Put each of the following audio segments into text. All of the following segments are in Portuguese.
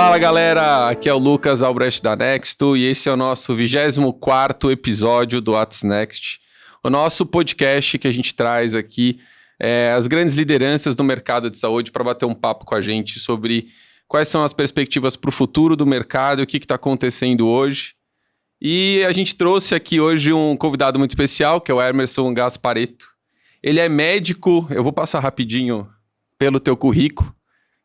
Fala galera, aqui é o Lucas Albrecht da Nexto e esse é o nosso 24º episódio do What's Next, o nosso podcast que a gente traz aqui as grandes lideranças do mercado de saúde para bater um papo com a gente sobre quais são as perspectivas para o futuro do mercado e o que está acontecendo hoje. E a gente trouxe aqui hoje um convidado muito especial, que é o Emerson Gasparetto. Ele é médico, eu vou passar rapidinho pelo teu currículo,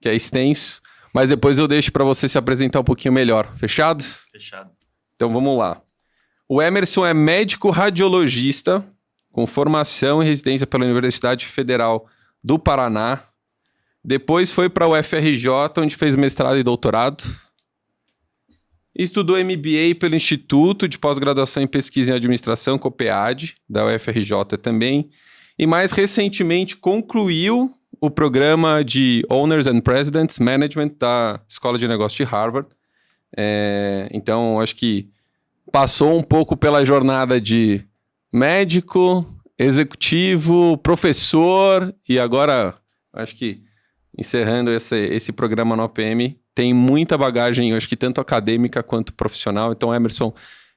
que é extenso, mas depois eu deixo para você se apresentar um pouquinho melhor. Fechado? Fechado. Então vamos lá. O Emerson é médico radiologista, com formação e residência pela Universidade Federal do Paraná. Depois foi para o UFRJ, onde fez mestrado e doutorado. Estudou MBA pelo Instituto de Pós-Graduação em Pesquisa em Administração, COPEAD, da UFRJ também. E mais recentemente concluiu o programa de Owners and Presidents Management da Escola de Negócios de Harvard. Então, acho que passou um pouco pela jornada de médico, executivo, professor e agora, acho que encerrando esse programa no OPM, tem muita bagagem, eu acho que tanto acadêmica quanto profissional. Então, Emerson,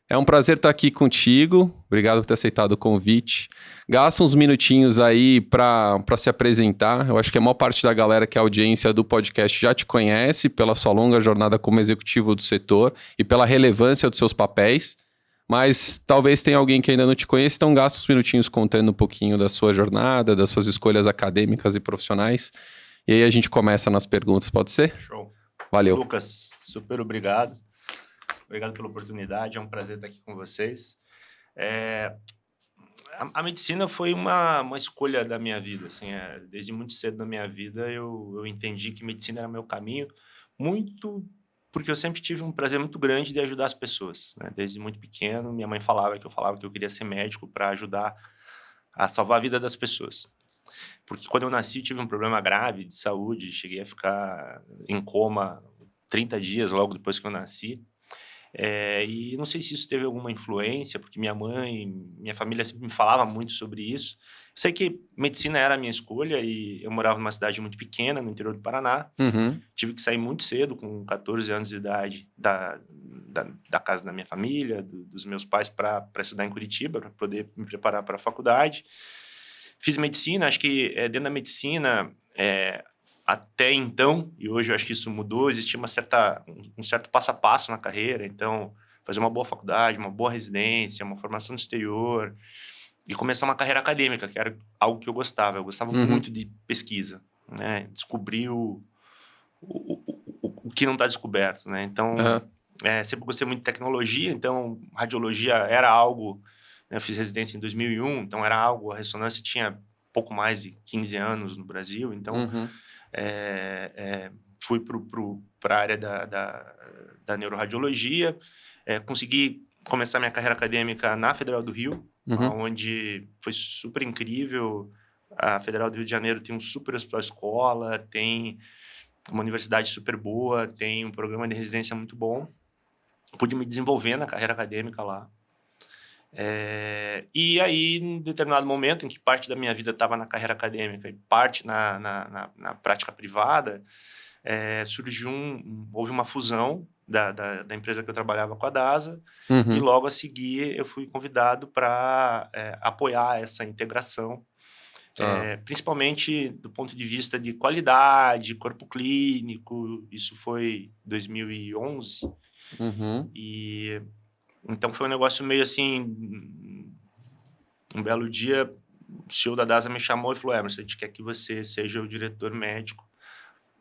é um prazer estar aqui contigo. Obrigado por ter aceitado o convite. Gasta uns minutinhos aí para se apresentar. Eu acho que a maior parte da galera que é a audiência do podcast já te conhece pela sua longa jornada como executivo do setor e pela relevância dos seus papéis. Mas talvez tenha alguém que ainda não te conheça, então gasta uns minutinhos contando um pouquinho da sua jornada, das suas escolhas acadêmicas e profissionais. E aí a gente começa nas perguntas, pode ser? Show. Valeu. Lucas, super obrigado. Obrigado pela oportunidade, é um prazer estar aqui com vocês. A medicina foi uma escolha da minha vida. Assim, desde muito cedo na minha vida, eu entendi que medicina era meu caminho, muito porque eu sempre tive um prazer muito grande de ajudar as pessoas, né? Desde muito pequeno, minha mãe falava que eu queria ser médico para ajudar a salvar a vida das pessoas. Porque quando eu nasci, eu tive um problema grave de saúde, cheguei a ficar em coma 30 dias logo depois que eu nasci. E não sei se isso teve alguma influência, porque minha família sempre me falava muito sobre isso. Eu sei que medicina era a minha escolha e eu morava numa cidade muito pequena, no interior do Paraná. Uhum. Tive que sair muito cedo, com 14 anos de idade, da casa da minha família, dos meus pais, para estudar em Curitiba, para poder me preparar para a faculdade. Fiz medicina, acho que dentro da medicina, até então, e hoje eu acho que isso mudou, existia um certo passo a passo na carreira. Então, fazer uma boa faculdade, uma boa residência, uma formação no exterior e começar uma carreira acadêmica, que era algo que eu gostava. Eu gostava muito de pesquisa, né? Descobrir o que não está descoberto, né? Então, sempre gostei muito de tecnologia, então radiologia era algo... Eu fiz residência em 2001, então era algo... A ressonância tinha pouco mais de 15 anos no Brasil, então... fui para a área da neuroradiologia, consegui começar minha carreira acadêmica na Federal do Rio, onde foi super incrível. A Federal do Rio de Janeiro tem um super hospital escola, tem uma universidade super boa, tem um programa de residência muito bom. Pude me desenvolver na carreira acadêmica lá. E aí, em determinado momento, em que parte da minha vida estava na carreira acadêmica e parte na prática privada, houve uma fusão da empresa que eu trabalhava com a DASA, e logo a seguir eu fui convidado para apoiar essa integração, principalmente do ponto de vista de qualidade, corpo clínico. Isso foi 2011. E então foi um negócio meio assim... Um belo dia, o CEO da DASA me chamou e falou: Emerson, a gente quer que você seja o diretor médico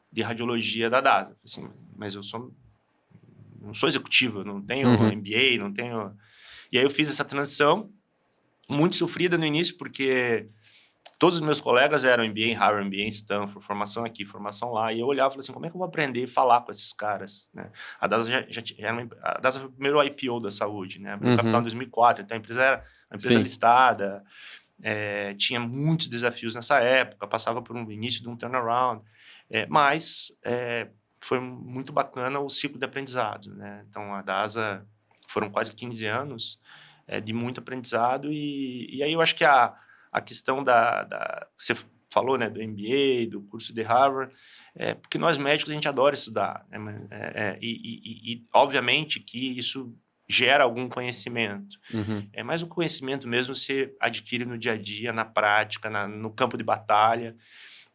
de radiologia da DASA. Assim, mas eu não sou executivo, não tenho MBA, não tenho... E aí eu fiz essa transição, muito sofrida no início, porque todos os meus colegas eram MBA em Harvard, MBA em Stanford, formação aqui, formação lá. E eu olhava e falava assim: como é que eu vou aprender a falar com esses caras, né? A DASA a DASA foi o primeiro IPO da saúde, né? Abriu capital em 2004, então a empresa era uma empresa listada, tinha muitos desafios nessa época, passava por um início de um turnaround, mas foi muito bacana o ciclo de aprendizado, né? Então a DASA foram quase 15 anos de muito aprendizado, e aí eu acho que a questão falou, né, do MBA, do curso de Harvard, porque nós médicos a gente adora estudar, né, e obviamente que isso gera algum conhecimento, mas o conhecimento mesmo você adquire no dia a dia, na prática, no campo de batalha,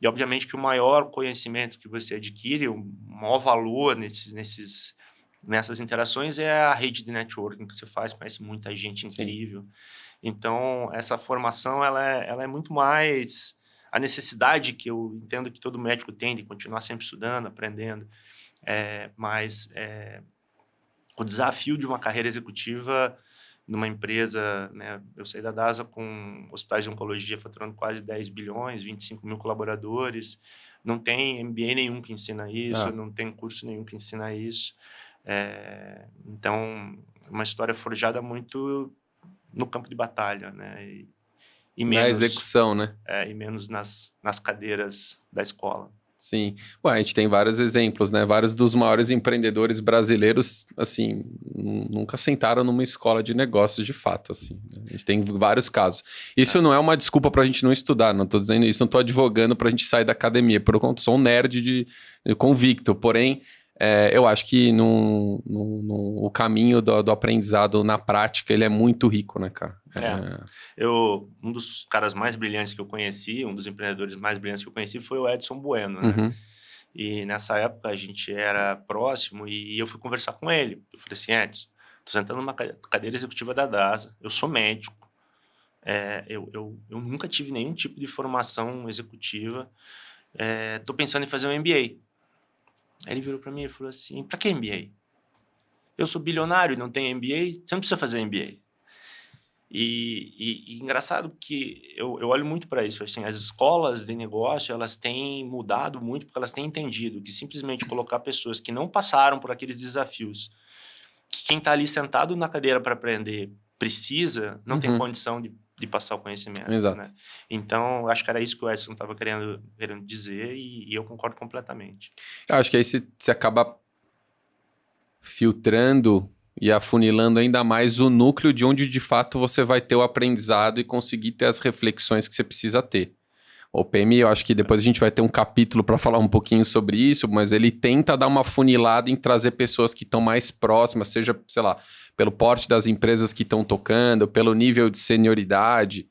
e obviamente que o maior conhecimento que você adquire, o maior valor nessas interações é a rede de networking que você faz, conhece muita gente incrível. Sim. Então, essa formação, ela é muito mais a necessidade que eu entendo que todo médico tem de continuar sempre estudando, aprendendo, mas o desafio de uma carreira executiva numa empresa, né, eu saí da DASA com hospitais de oncologia faturando quase 10 bilhões, 25 mil colaboradores, não tem MBA nenhum que ensina isso, não tem curso nenhum que ensina isso, então, uma história forjada muito no campo de batalha, né, e menos, na execução, né? E menos nas cadeiras da escola. Sim. Ué, a gente tem vários exemplos, né? Vários dos maiores empreendedores brasileiros, assim, nunca sentaram numa escola de negócios de fato, assim. Né? A gente tem vários casos. Isso não é uma desculpa pra gente não estudar, não tô dizendo isso, não tô advogando pra gente sair da academia. Por conta, sou um nerd de convicto, porém, eu acho que o caminho do aprendizado na prática, ele é muito rico, né, cara? Um dos caras mais brilhantes que eu conheci, um dos empreendedores mais brilhantes que eu conheci foi o Edson Bueno, né? E nessa época a gente era próximo e eu fui conversar com ele. Eu falei assim, Edson, tô sentando numa cadeira executiva da DASA, eu sou médico, eu nunca tive nenhum tipo de formação executiva, tô pensando em fazer um MBA. Aí ele virou para mim e falou assim, para que MBA? Eu sou bilionário e não tenho MBA, você não precisa fazer MBA. E engraçado que eu olho muito para isso, assim, as escolas de negócio, elas têm mudado muito porque elas têm entendido que simplesmente colocar pessoas que não passaram por aqueles desafios, que quem está ali sentado na cadeira para aprender precisa, não tem condição de passar o conhecimento. Exato. Né? Então, acho que era isso que o Edson estava querendo dizer e eu concordo completamente. Eu acho que aí você acaba filtrando e afunilando ainda mais o núcleo de onde de fato você vai ter o aprendizado e conseguir ter as reflexões que você precisa ter. O PMI, eu acho que depois a gente vai ter um capítulo para falar um pouquinho sobre isso, mas ele tenta dar uma funilada em trazer pessoas que estão mais próximas, seja, sei lá, pelo porte das empresas que estão tocando, pelo nível de senioridade.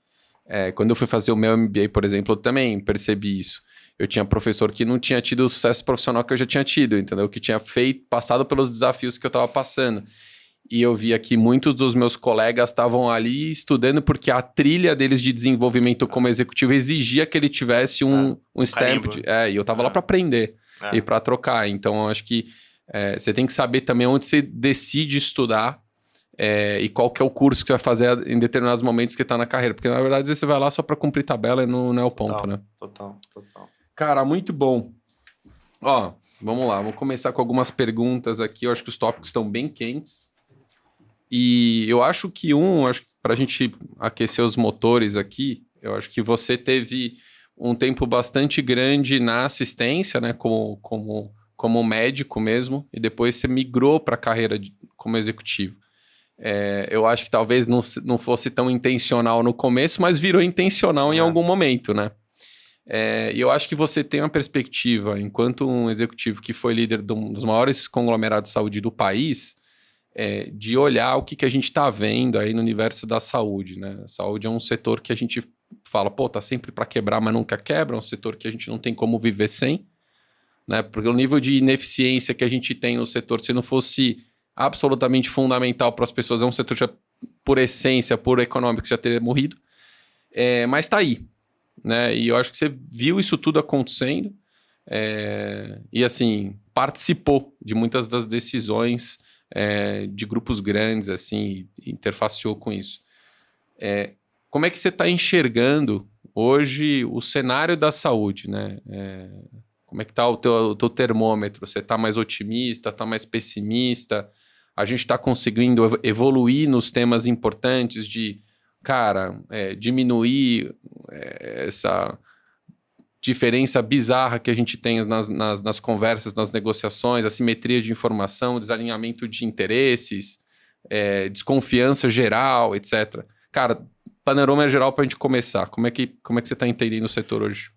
Quando eu fui fazer o meu MBA, por exemplo, eu também percebi isso. Eu tinha professor que não tinha tido o sucesso profissional que eu já tinha tido, entendeu? Que tinha passado pelos desafios que eu estava passando. E eu via que muitos dos meus colegas estavam ali estudando porque a trilha deles de desenvolvimento como executivo exigia que ele tivesse um stamp. E eu estava lá para aprender e para trocar. Então, eu acho que você tem que saber também onde você decide estudar e qual que é o curso que você vai fazer em determinados momentos que está na carreira. Porque, na verdade, você vai lá só para cumprir tabela e não é o ponto, né? Total. Cara, muito bom. Ó, vamos lá. Vamos começar com algumas perguntas aqui. Eu acho que os tópicos estão bem quentes. E eu acho que para a gente aquecer os motores aqui, eu acho que você teve um tempo bastante grande na assistência, né, como médico mesmo, e depois você migrou para a carreira como executivo. Eu acho que talvez não fosse tão intencional no começo, mas virou intencional em algum momento, né? E eu acho que você tem uma perspectiva, enquanto um executivo que foi líder de um dos maiores conglomerados de saúde do país, de olhar o que a gente está vendo aí no universo da saúde, né? A saúde é um setor que a gente fala, tá sempre para quebrar, mas nunca quebra, é um setor que a gente não tem como viver sem, né? Porque o nível de ineficiência que a gente tem no setor, se não fosse absolutamente fundamental para as pessoas, é um setor já, por essência, por econômico, que já teria morrido, mas está aí, né? E eu acho que você viu isso tudo acontecendo e, assim, participou de muitas das decisões de grupos grandes, assim, interfaceou com isso. Como é que você está enxergando hoje o cenário da saúde, né? Como é que está o teu termômetro? Você está mais otimista, está mais pessimista? A gente está conseguindo evoluir nos temas importantes de, diminuir essa diferença bizarra que a gente tem nas conversas, nas negociações, assimetria de informação, desalinhamento de interesses, desconfiança geral, etc. Cara, panorama geral para a gente começar. Como é que você está entendendo o setor hoje?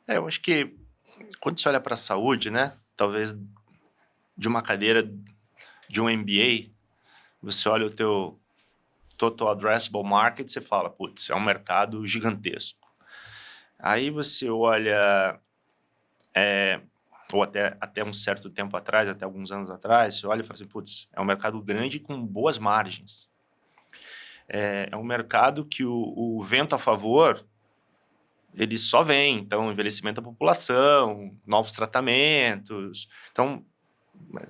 Eu acho que quando você olha para a saúde, né? Talvez de uma cadeira de um MBA, você olha o teu Total Addressable Market, você fala, putz, é um mercado gigantesco. Aí você olha, ou até um certo tempo atrás, até alguns anos atrás, você olha e fala assim, putz, é um mercado grande com boas margens. É um mercado que o vento a favor, ele só vem. Então, envelhecimento da população, novos tratamentos. Então,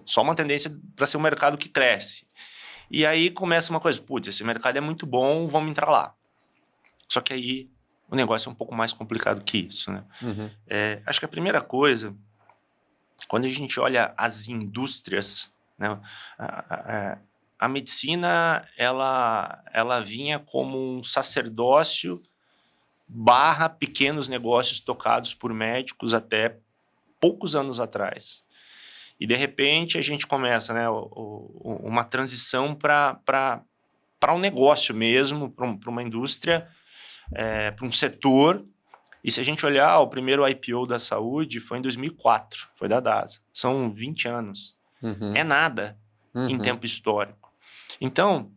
só uma tendência para ser um mercado que cresce. E aí começa uma coisa, putz, esse mercado é muito bom, vamos entrar lá. Só que aí o negócio é um pouco mais complicado que isso, né? Acho que a primeira coisa, quando a gente olha as indústrias, né, a medicina, ela vinha como um sacerdócio / pequenos negócios tocados por médicos até poucos anos atrás. E, de repente, a gente começa, né, uma transição para um negócio mesmo, para uma indústria, para um setor. E se a gente olhar, o primeiro IPO da saúde foi em 2004, foi da DASA. São 20 anos. É nada em tempo histórico. Então,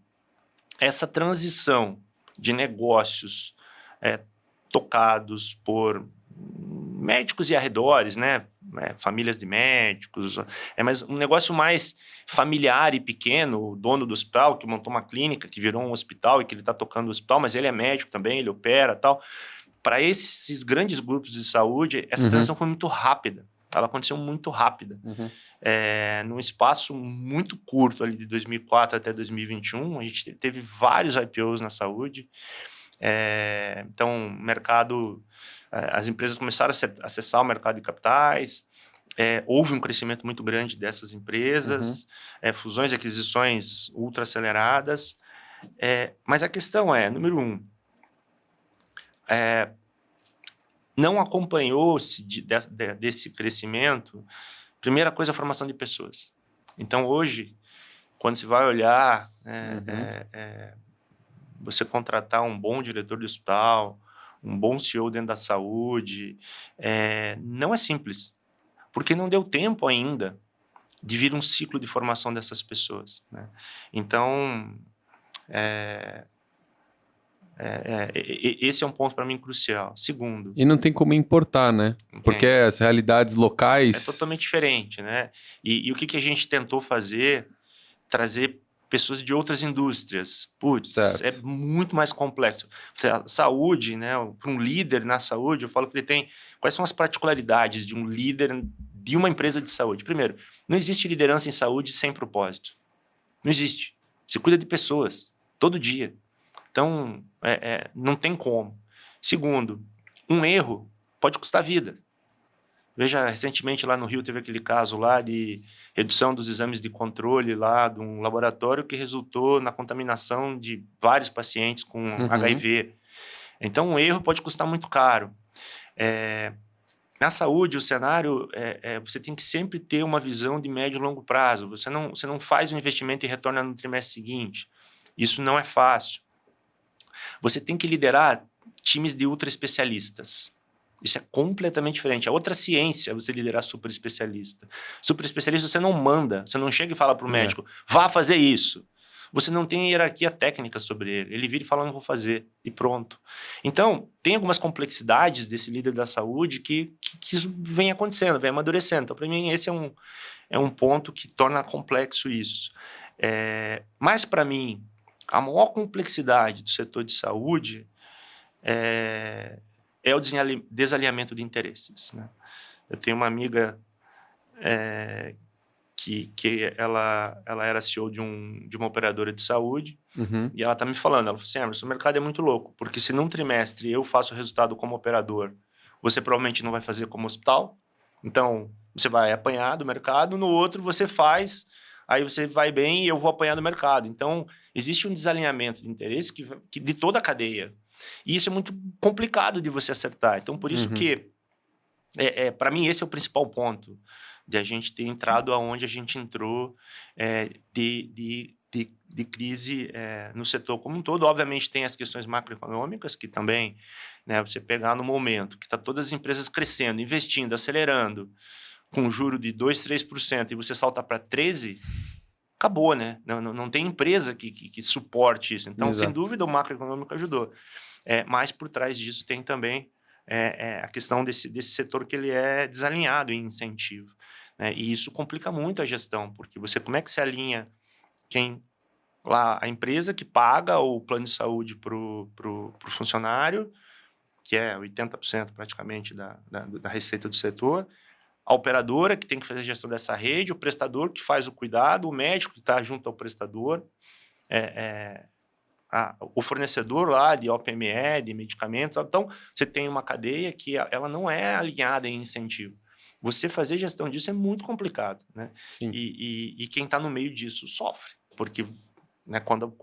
essa transição de negócios tocados por médicos e arredores, né? Famílias de médicos, mas um negócio mais familiar e pequeno, o dono do hospital que montou uma clínica, que virou um hospital e que ele está tocando o hospital, mas ele é médico também, ele opera e tal. Para esses grandes grupos de saúde, essa transição foi muito rápida. Ela aconteceu muito rápida. Num espaço muito curto, ali de 2004 até 2021, a gente teve vários IPOs na saúde. Então, mercado, as empresas começaram a acessar o mercado de capitais, houve um crescimento muito grande dessas empresas, fusões e aquisições ultra aceleradas, mas a questão é, número 1, não acompanhou-se desse crescimento, primeira coisa, a formação de pessoas. Então, hoje, quando se vai olhar, você contratar um bom diretor de hospital, um bom CEO dentro da saúde, não é simples, porque não deu tempo ainda de vir um ciclo de formação dessas pessoas, né? Então, esse é um ponto para mim crucial. Segundo... E não tem como importar, né? Porque as realidades locais... É totalmente diferente, né? E o que a gente tentou fazer? Trazer pessoas de outras indústrias. Putz, é muito mais complexo. A saúde, né? Para um líder na saúde, eu falo que ele tem... Quais são as particularidades de um líder de uma empresa de saúde? Primeiro, não existe liderança em saúde sem propósito. Não existe. Você cuida de pessoas, todo dia. Então, não tem como. Segundo, um erro pode custar vida. Veja, recentemente lá no Rio teve aquele caso lá de redução dos exames de controle lá de um laboratório que resultou na contaminação de vários pacientes com HIV. Então, um erro pode custar muito caro. Na saúde, o cenário, você tem que sempre ter uma visão de médio e longo prazo. Você não faz um investimento e retorna no trimestre seguinte. Isso não é fácil. Você tem que liderar times de ultra especialistas. Isso é completamente diferente. É outra ciência você liderar super especialista. Super especialista você não manda, você não chega e fala para o médico, vá fazer isso. Você não tem hierarquia técnica sobre ele. Ele vira e fala, não vou fazer, e pronto. Então, tem algumas complexidades desse líder da saúde que isso vem acontecendo, vem amadurecendo. Então, para mim, esse é um ponto que torna complexo isso. Mas, para mim, a maior complexidade do setor de saúde é o desalinhamento de interesses, né? Eu tenho uma amiga que ela era CEO de uma operadora de saúde, e ela está me falando, ela falou assim, Emerson, o mercado é muito louco, porque se num trimestre eu faço o resultado como operador, você provavelmente não vai fazer como hospital, então você vai apanhar do mercado, no outro você faz, aí você vai bem e eu vou apanhar do mercado. Então, existe um desalinhamento de interesse que de toda a cadeia. E isso é muito complicado de você acertar. Então, por isso que, para mim, esse é o principal ponto de a gente ter entrado aonde a gente entrou, de de crise no setor como um todo. Obviamente tem as questões macroeconômicas, que também, né, você pegar no momento que está todas as empresas crescendo, investindo, acelerando, com juro de 2%, 3%, e você salta para 13%, acabou, né? Não tem empresa que suporte isso. Então, sem dúvida, o macroeconômico ajudou. Mas por trás disso tem também a questão desse setor que ele é desalinhado em incentivo, né? E isso complica muito a gestão, porque como é que se alinha a empresa que paga o plano de saúde para o funcionário, que é 80% praticamente da receita do setor, a operadora que tem que fazer a gestão dessa rede, o prestador que faz o cuidado, o médico que está junto ao prestador, o fornecedor lá de OPME, de medicamentos. Então, você tem uma cadeia que ela não é alinhada em incentivo. Você fazer gestão disso é muito complicado, né? E quem está no meio disso sofre, porque, né, quando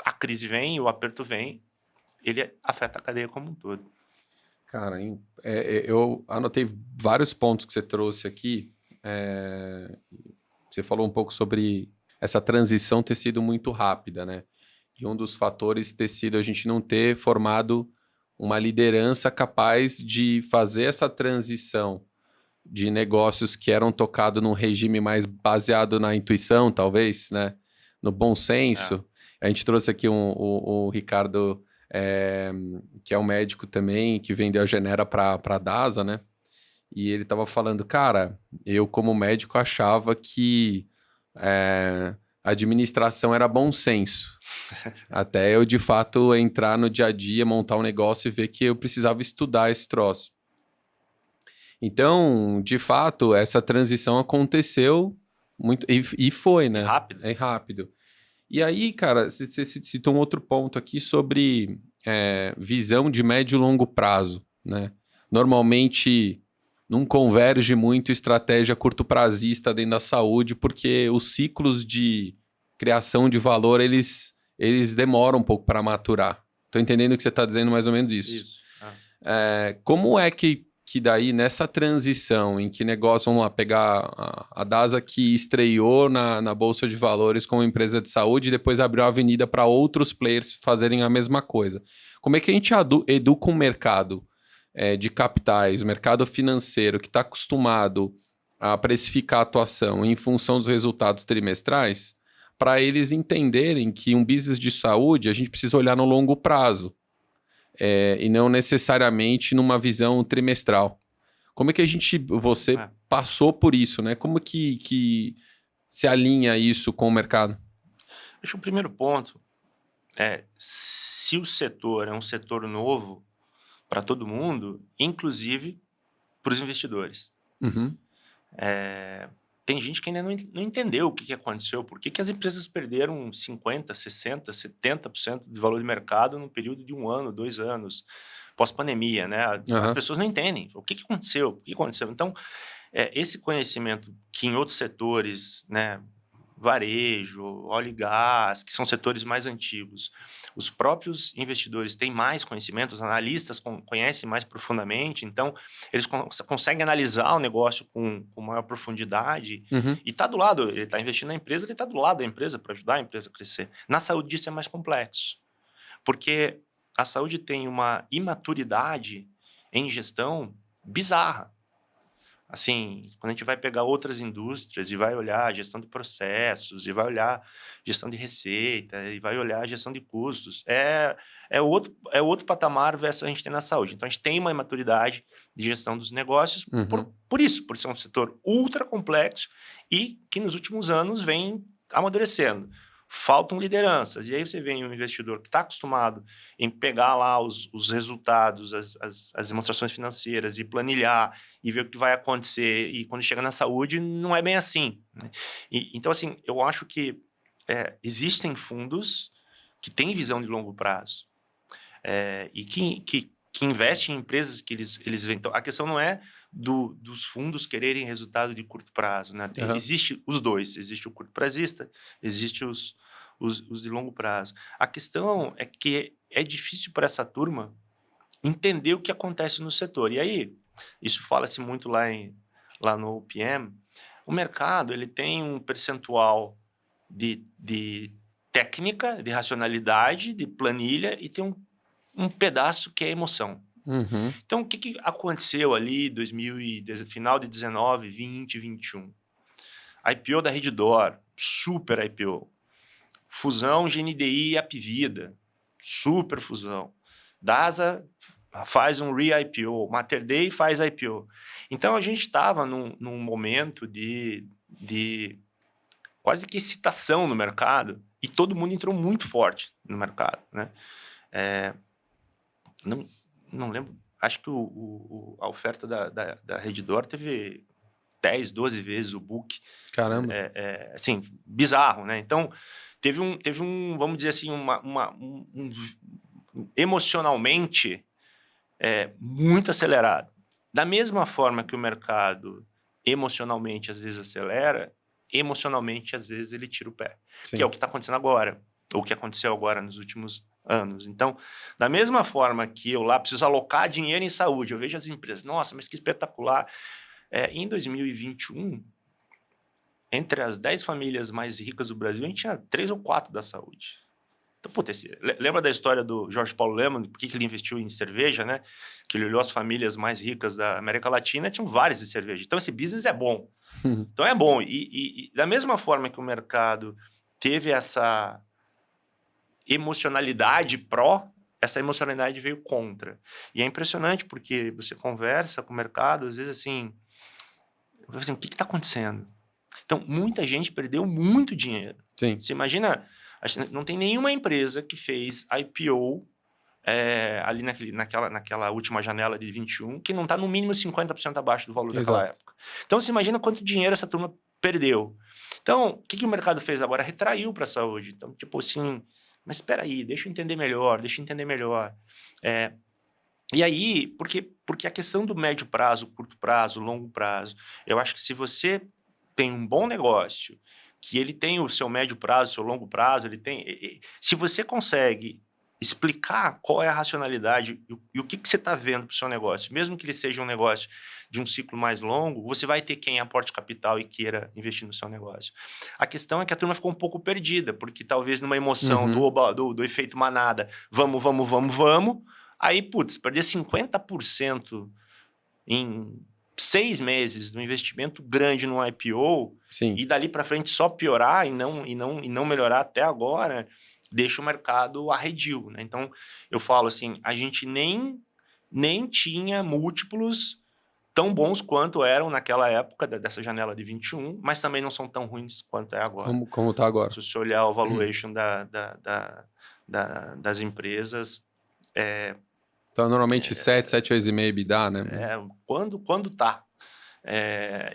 a crise vem, o aperto vem, ele afeta a cadeia como um todo. Cara, eu anotei vários pontos que você trouxe aqui. Você falou um pouco sobre essa transição ter sido muito rápida, né? E um dos fatores ter sido a gente não ter formado uma liderança capaz de fazer essa transição de negócios que eram tocados num regime mais baseado na intuição, talvez, né? No bom senso. A gente trouxe aqui o Ricardo, que é um médico também, que vendeu a Genera para a DASA, né? E ele estava falando, cara, eu como médico achava que a administração era bom senso. Até eu, de fato, entrar no dia a dia, montar um negócio e ver que eu precisava estudar esse troço. Então, de fato, essa transição aconteceu muito e foi, né? É rápido. E aí, cara, você citou um outro ponto aqui sobre visão de médio e longo prazo, né? Normalmente não converge muito estratégia curto-prazista dentro da saúde, porque os ciclos de criação de valor, eles demoram um pouco para maturar. Estou entendendo que você está dizendo mais ou menos isso. Como é que daí, nessa transição em que negócio, vamos lá, pegar a DASA que estreou na Bolsa de Valores como empresa de saúde e depois abriu a avenida para outros players fazerem a mesma coisa. Como é que a gente educa um mercado de capitais, o mercado financeiro que está acostumado a precificar a atuação em função dos resultados trimestrais, para eles entenderem que um business de saúde a gente precisa olhar no longo prazo. E não necessariamente numa visão trimestral. Como é que você passou por isso, né? Como que se alinha isso com o mercado? Acho que o primeiro ponto se o setor é um setor novo para todo mundo, inclusive para os investidores. Uhum. Tem gente que ainda não entendeu o que aconteceu, por que as empresas perderam 50%, 60%, 70% de valor de mercado num período de 1 ano, 2 anos, pós-pandemia, né? As pessoas não entendem o que aconteceu, o que aconteceu. Então, esse conhecimento que em outros setores, né, varejo, óleo e gás, que são setores mais antigos, os próprios investidores têm mais conhecimento, os analistas conhecem mais profundamente, então eles conseguem analisar o negócio com maior profundidade e está do lado, ele está investindo na empresa, ele está do lado da empresa para ajudar a empresa a crescer. Na saúde isso é mais complexo, porque a saúde tem uma imaturidade em gestão bizarra. Assim, quando a gente vai pegar outras indústrias e vai olhar a gestão de processos, e vai olhar gestão de receita, e vai olhar a gestão de custos, é outro patamar versus a gente tem na saúde. Então, a gente tem uma imaturidade de gestão dos negócios por isso, por ser um setor ultra complexo e que nos últimos anos vem amadurecendo. Faltam lideranças. E aí você vem um investidor que está acostumado em pegar lá os resultados, as demonstrações financeiras e planilhar e ver o que vai acontecer. E quando chega na saúde, não é bem assim, né? Então, assim, eu acho que existem fundos que têm visão de longo prazo e que investem em empresas que eles veem. Então, a questão não é dos fundos quererem resultado de curto prazo, né? Existe os dois. Existe o curto prazista, existe os de longo prazo. A questão é que é difícil para essa turma entender o que acontece no setor. E aí, isso fala-se muito lá no OPM, o mercado ele tem um percentual de técnica, de racionalidade, de planilha, e tem um pedaço que é emoção. Uhum. Então, o que aconteceu ali final de 19, 20, 21? IPO da Redditor, super IPO. Fusão GNDI e Apvida, super fusão. DASA faz um re-IPO, Mater Dei faz IPO. Então, a gente estava num momento de quase que excitação no mercado, e todo mundo entrou muito forte no mercado, né? Não lembro, acho que a oferta da Redditor teve 10, 12 vezes o book. Caramba. Assim, bizarro, né? Então, teve um vamos dizer assim, emocionalmente muito acelerado. Da mesma forma que o mercado emocionalmente às vezes acelera, emocionalmente às vezes ele tira o pé. Sim. Que é o que está acontecendo agora, ou o que aconteceu agora nos últimos anos. Então, da mesma forma que eu lá preciso alocar dinheiro em saúde, eu vejo as empresas, nossa, mas que espetacular. Em 2021, entre as 10 famílias mais ricas do Brasil, a gente tinha 3 ou 4 da saúde. Então, lembra da história do Jorge Paulo Lemann, por que ele investiu em cerveja, né? Que ele olhou as famílias mais ricas da América Latina, tinham várias de cerveja. Então, esse business é bom. Então, é bom. E da mesma forma que o mercado teve essa emocionalidade pró, essa emocionalidade veio contra. E é impressionante, porque você conversa com o mercado, às vezes assim, o que está acontecendo? Então, muita gente perdeu muito dinheiro. Sim. Você imagina, não tem nenhuma empresa que fez IPO ali naquela última janela de 21 que não está no mínimo 50% abaixo do valor daquela época. Então, você imagina quanto dinheiro essa turma perdeu. Então, o que o mercado fez agora? Retraiu para a saúde. Então, tipo assim, mas espera aí, deixa eu entender melhor. E aí, porque a questão do médio prazo, curto prazo, longo prazo, eu acho que se você tem um bom negócio, que ele tem o seu médio prazo, seu longo prazo, se você consegue explicar qual é a racionalidade e o que você está vendo para o seu negócio, mesmo que ele seja um negócio de um ciclo mais longo, você vai ter quem aporte capital e queira investir no seu negócio. A questão é que a turma ficou um pouco perdida, porque talvez numa emoção do efeito manada, vamos, aí, perder 50% em 6 meses do investimento grande no IPO, sim, e dali para frente só piorar e não melhorar até agora, deixa o mercado arredio, né? Então, eu falo assim, a gente nem tinha múltiplos tão bons quanto eram naquela época dessa janela de 21, mas também não são tão ruins quanto é agora. Como está agora. Se você olhar o valuation das empresas... Então, normalmente 7 vezes e meio EBITDA, né? Quando tá.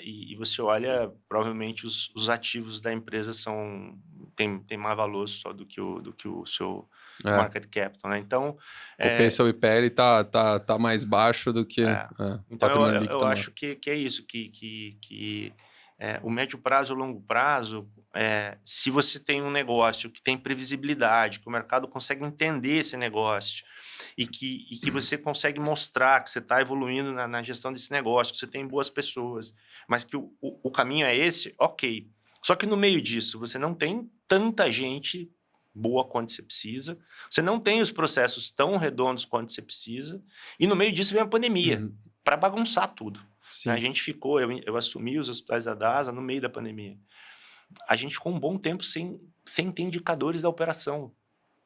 E você olha, provavelmente os ativos da empresa tem mais valor só do que o seu market capital, né? Então... O P sobre PL tá mais baixo do que... Então, eu acho que é isso, que o médio prazo e o longo prazo, se você tem um negócio que tem previsibilidade, que o mercado consegue entender esse negócio, e que você consegue mostrar que você está evoluindo na gestão desse negócio, que você tem boas pessoas, mas que o caminho é esse, ok. Só que no meio disso, você não tem tanta gente boa quanto você precisa, você não tem os processos tão redondos quanto você precisa, e no meio disso vem a pandemia, para bagunçar tudo. Sim. A gente ficou, eu assumi os hospitais da DASA no meio da pandemia. A gente ficou um bom tempo sem ter indicadores da operação,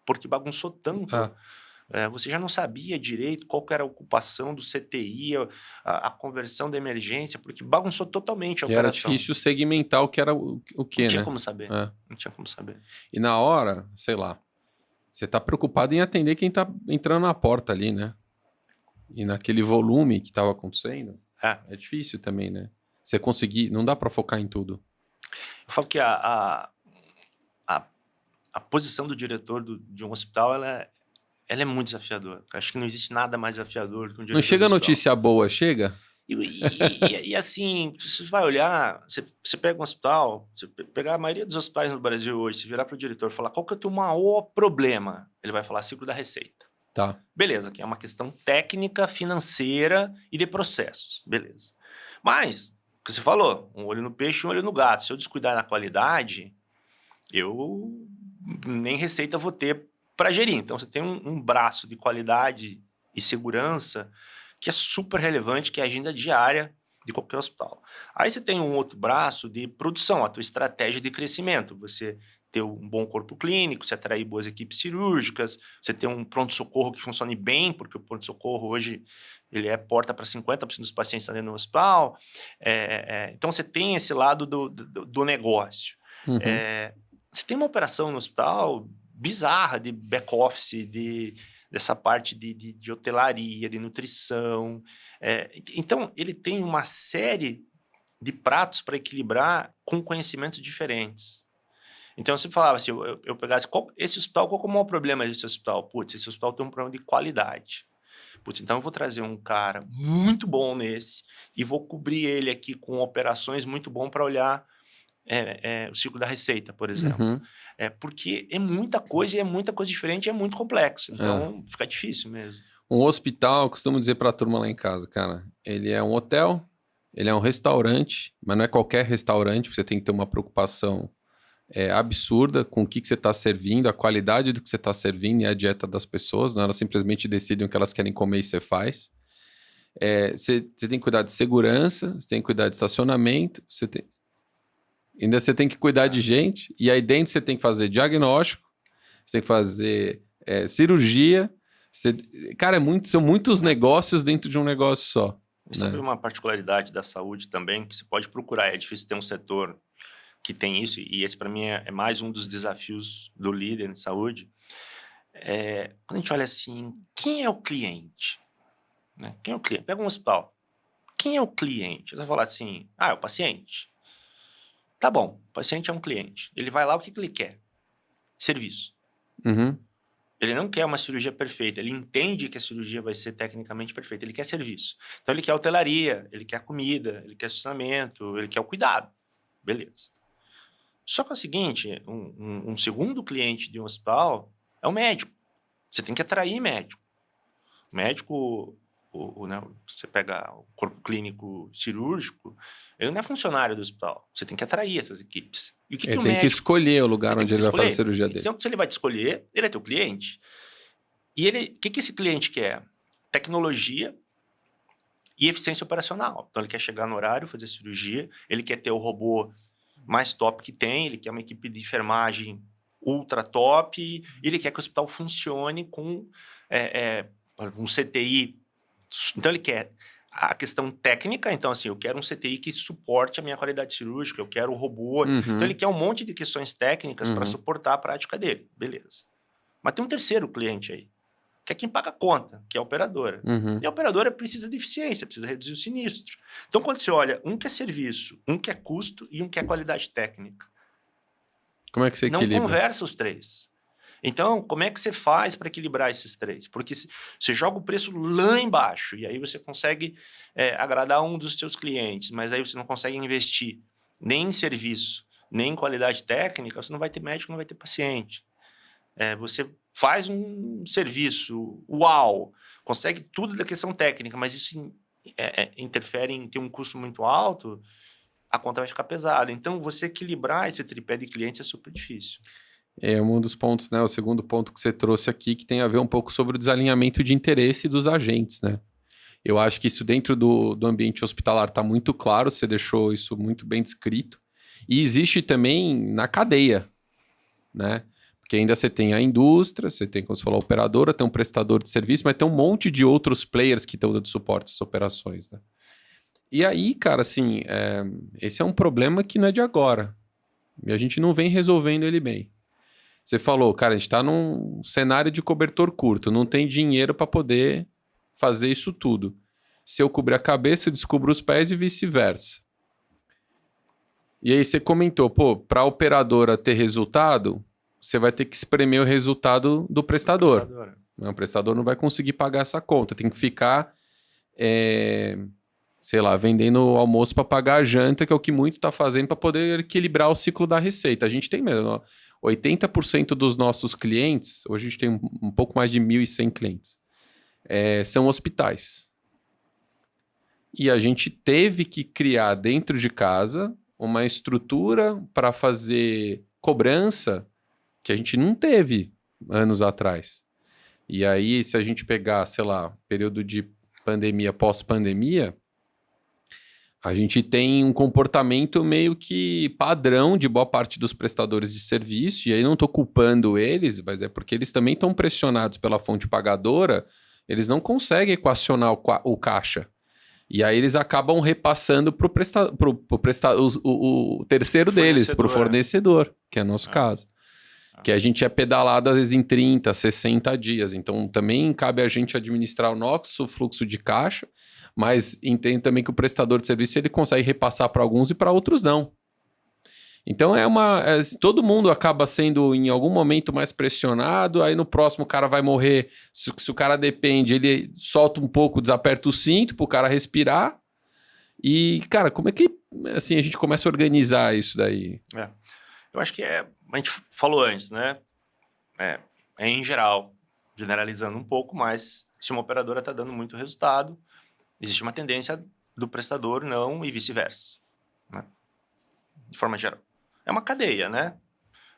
porque bagunçou tanto. Você já não sabia direito qual que era a ocupação do CTI, a conversão da emergência, porque bagunçou totalmente a operação. Era difícil segmentar o que era o que, né? Não tinha como saber. Não tinha como saber. E na hora, sei lá, você tá preocupado em atender quem tá entrando na porta ali, né? E naquele volume que estava acontecendo, é difícil também, né? Você conseguir, não dá para focar em tudo. Eu falo que a posição do diretor de um hospital, ela é muito desafiadora. Acho que não existe nada mais desafiador do que um diretor. Não chega notícia boa, chega? E assim, você vai olhar, você pega um hospital, você pegar a maioria dos hospitais no Brasil hoje, se virar para o diretor e falar qual que é o teu maior problema, ele vai falar ciclo da receita. Tá. Beleza, que é uma questão técnica, financeira e de processos. Beleza. Mas, o que você falou, um olho no peixe e um olho no gato. Se eu descuidar na qualidade, eu nem receita vou ter para gerir. Então, você tem um braço de qualidade e segurança que é super relevante, que é a agenda diária de qualquer hospital. Aí você tem um outro braço de produção, a tua estratégia de crescimento. Você ter um bom corpo clínico, você atrair boas equipes cirúrgicas, você ter um pronto-socorro que funcione bem, porque o pronto-socorro hoje ele é porta para 50% dos pacientes dentro do hospital. Então, você tem esse lado do negócio. Uhum. Você tem uma operação no hospital bizarra de back-office, dessa parte de hotelaria, de nutrição. Então, ele tem uma série de pratos para equilibrar com conhecimentos diferentes. Então, eu sempre falava assim, eu pegasse, esse hospital, qual é o maior problema desse hospital? Putz, esse hospital tem um problema de qualidade. Putz, então eu vou trazer um cara muito bom nesse e vou cobrir ele aqui com operações muito bom para olhar o ciclo da receita, por exemplo. Uhum. Porque é muita coisa e é muita coisa diferente e é muito complexo. Então, fica difícil mesmo. Um hospital, costumo dizer para a turma lá em casa, cara, ele é um hotel, ele é um restaurante, mas não é qualquer restaurante, porque você tem que ter uma preocupação absurda com o que você está servindo, a qualidade do que você está servindo e a dieta das pessoas, não, elas simplesmente decidem o que elas querem comer e você faz. Você tem que cuidar de segurança, você tem que cuidar de estacionamento, ainda você tem que cuidar de gente, e aí dentro você tem que fazer diagnóstico, você tem que fazer cirurgia. Cara, são muitos negócios dentro de um negócio só. E sabe uma particularidade da saúde também, que você pode procurar, é difícil ter um setor que tem isso, e esse para mim é mais um dos desafios do líder em saúde. Quando a gente olha assim, quem é o cliente? Né? Quem é o cliente? Pega um hospital. Quem é o cliente? Você vai falar assim, é o paciente. Tá bom, o paciente é um cliente. Ele vai lá, o que ele quer? Serviço. Uhum. Ele não quer uma cirurgia perfeita, ele entende que a cirurgia vai ser tecnicamente perfeita, ele quer serviço. Então ele quer hotelaria, ele quer comida, ele quer estacionamento, ele quer o cuidado. Beleza. Só que é o seguinte, um segundo cliente de um hospital é o médico. Você tem que atrair médico. Médico, né, você pega o corpo clínico cirúrgico, ele não é funcionário do hospital. Você tem que atrair essas equipes. E o que ele o tem médico... que escolher o lugar onde ele vai fazer a cirurgia dele. Se ele vai te escolher, ele é teu cliente. E o que esse cliente quer? Tecnologia e eficiência operacional. Então, ele quer chegar no horário, fazer cirurgia, ele quer ter o robô mais top que tem, ele quer uma equipe de enfermagem ultra top, e ele quer que o hospital funcione com um CTI. Então, ele quer a questão técnica, então assim, eu quero um CTI que suporte a minha qualidade cirúrgica, eu quero o robô. Uhum. Então, ele quer um monte de questões técnicas para suportar a prática dele. Beleza. Mas tem um terceiro cliente aí, que é quem paga a conta, que é a operadora. Uhum. E a operadora precisa de eficiência, precisa reduzir o sinistro. Então, quando você olha, um quer serviço, um quer custo e um quer qualidade técnica. Como é que você equilibra? Não conversa os três. Então, como é que você faz para equilibrar esses três? Porque você joga o preço lá embaixo e aí você consegue agradar um dos seus clientes, mas aí você não consegue investir nem em serviço, nem em qualidade técnica, você não vai ter médico, não vai ter paciente. Você faz um serviço, uau, consegue tudo da questão técnica, mas isso interfere em ter um custo muito alto, a conta vai ficar pesada. Então, você equilibrar esse tripé de clientes é super difícil. É um dos pontos, né? O segundo ponto que você trouxe aqui, que tem a ver um pouco sobre o desalinhamento de interesse dos agentes, né? Eu acho que isso dentro do ambiente hospitalar está muito claro, você deixou isso muito bem descrito. E existe também na cadeia, né? Porque ainda você tem a indústria, você tem, como você falou, a operadora, tem um prestador de serviço, mas tem um monte de outros players que estão dando suporte a essas operações, né? E aí, cara, assim, esse é um problema que não é de agora. E a gente não vem resolvendo ele bem. Você falou, cara, a gente está num cenário de cobertor curto, não tem dinheiro para poder fazer isso tudo. Se eu cobrir a cabeça, eu descubro os pés e vice-versa. E aí você comentou, para a operadora ter resultado, você vai ter que espremer o resultado do prestador. O prestador não vai conseguir pagar essa conta, tem que ficar, sei lá, vendendo almoço para pagar a janta, que é o que muito está fazendo para poder equilibrar o ciclo da receita. A gente tem mesmo, 80% dos nossos clientes, hoje a gente tem um pouco mais de 1.100 clientes, são hospitais. E a gente teve que criar dentro de casa uma estrutura para fazer cobrança que a gente não teve anos atrás. E aí, se a gente pegar, sei lá, período de pandemia, pós-pandemia, a gente tem um comportamento meio que padrão de boa parte dos prestadores de serviço, e aí não estou culpando eles, mas é porque eles também estão pressionados pela fonte pagadora, eles não conseguem equacionar o caixa. E aí eles acabam repassando para o terceiro deles, para o fornecedor, que é o nosso caso. Que a gente é pedalado às vezes em 30, 60 dias. Então também cabe a gente administrar o nosso fluxo de caixa, mas entendo também que o prestador de serviço ele consegue repassar para alguns e para outros não. Então todo mundo acaba sendo em algum momento mais pressionado, aí no próximo o cara vai morrer, se o cara depende, ele solta um pouco, desaperta o cinto para o cara respirar. E, cara, como é que assim, a gente começa a organizar isso daí? Eu acho que a gente falou antes, né? Em geral, generalizando um pouco, mas se uma operadora está dando muito resultado, existe uma tendência do prestador não e vice-versa, né? De forma geral. É uma cadeia, né?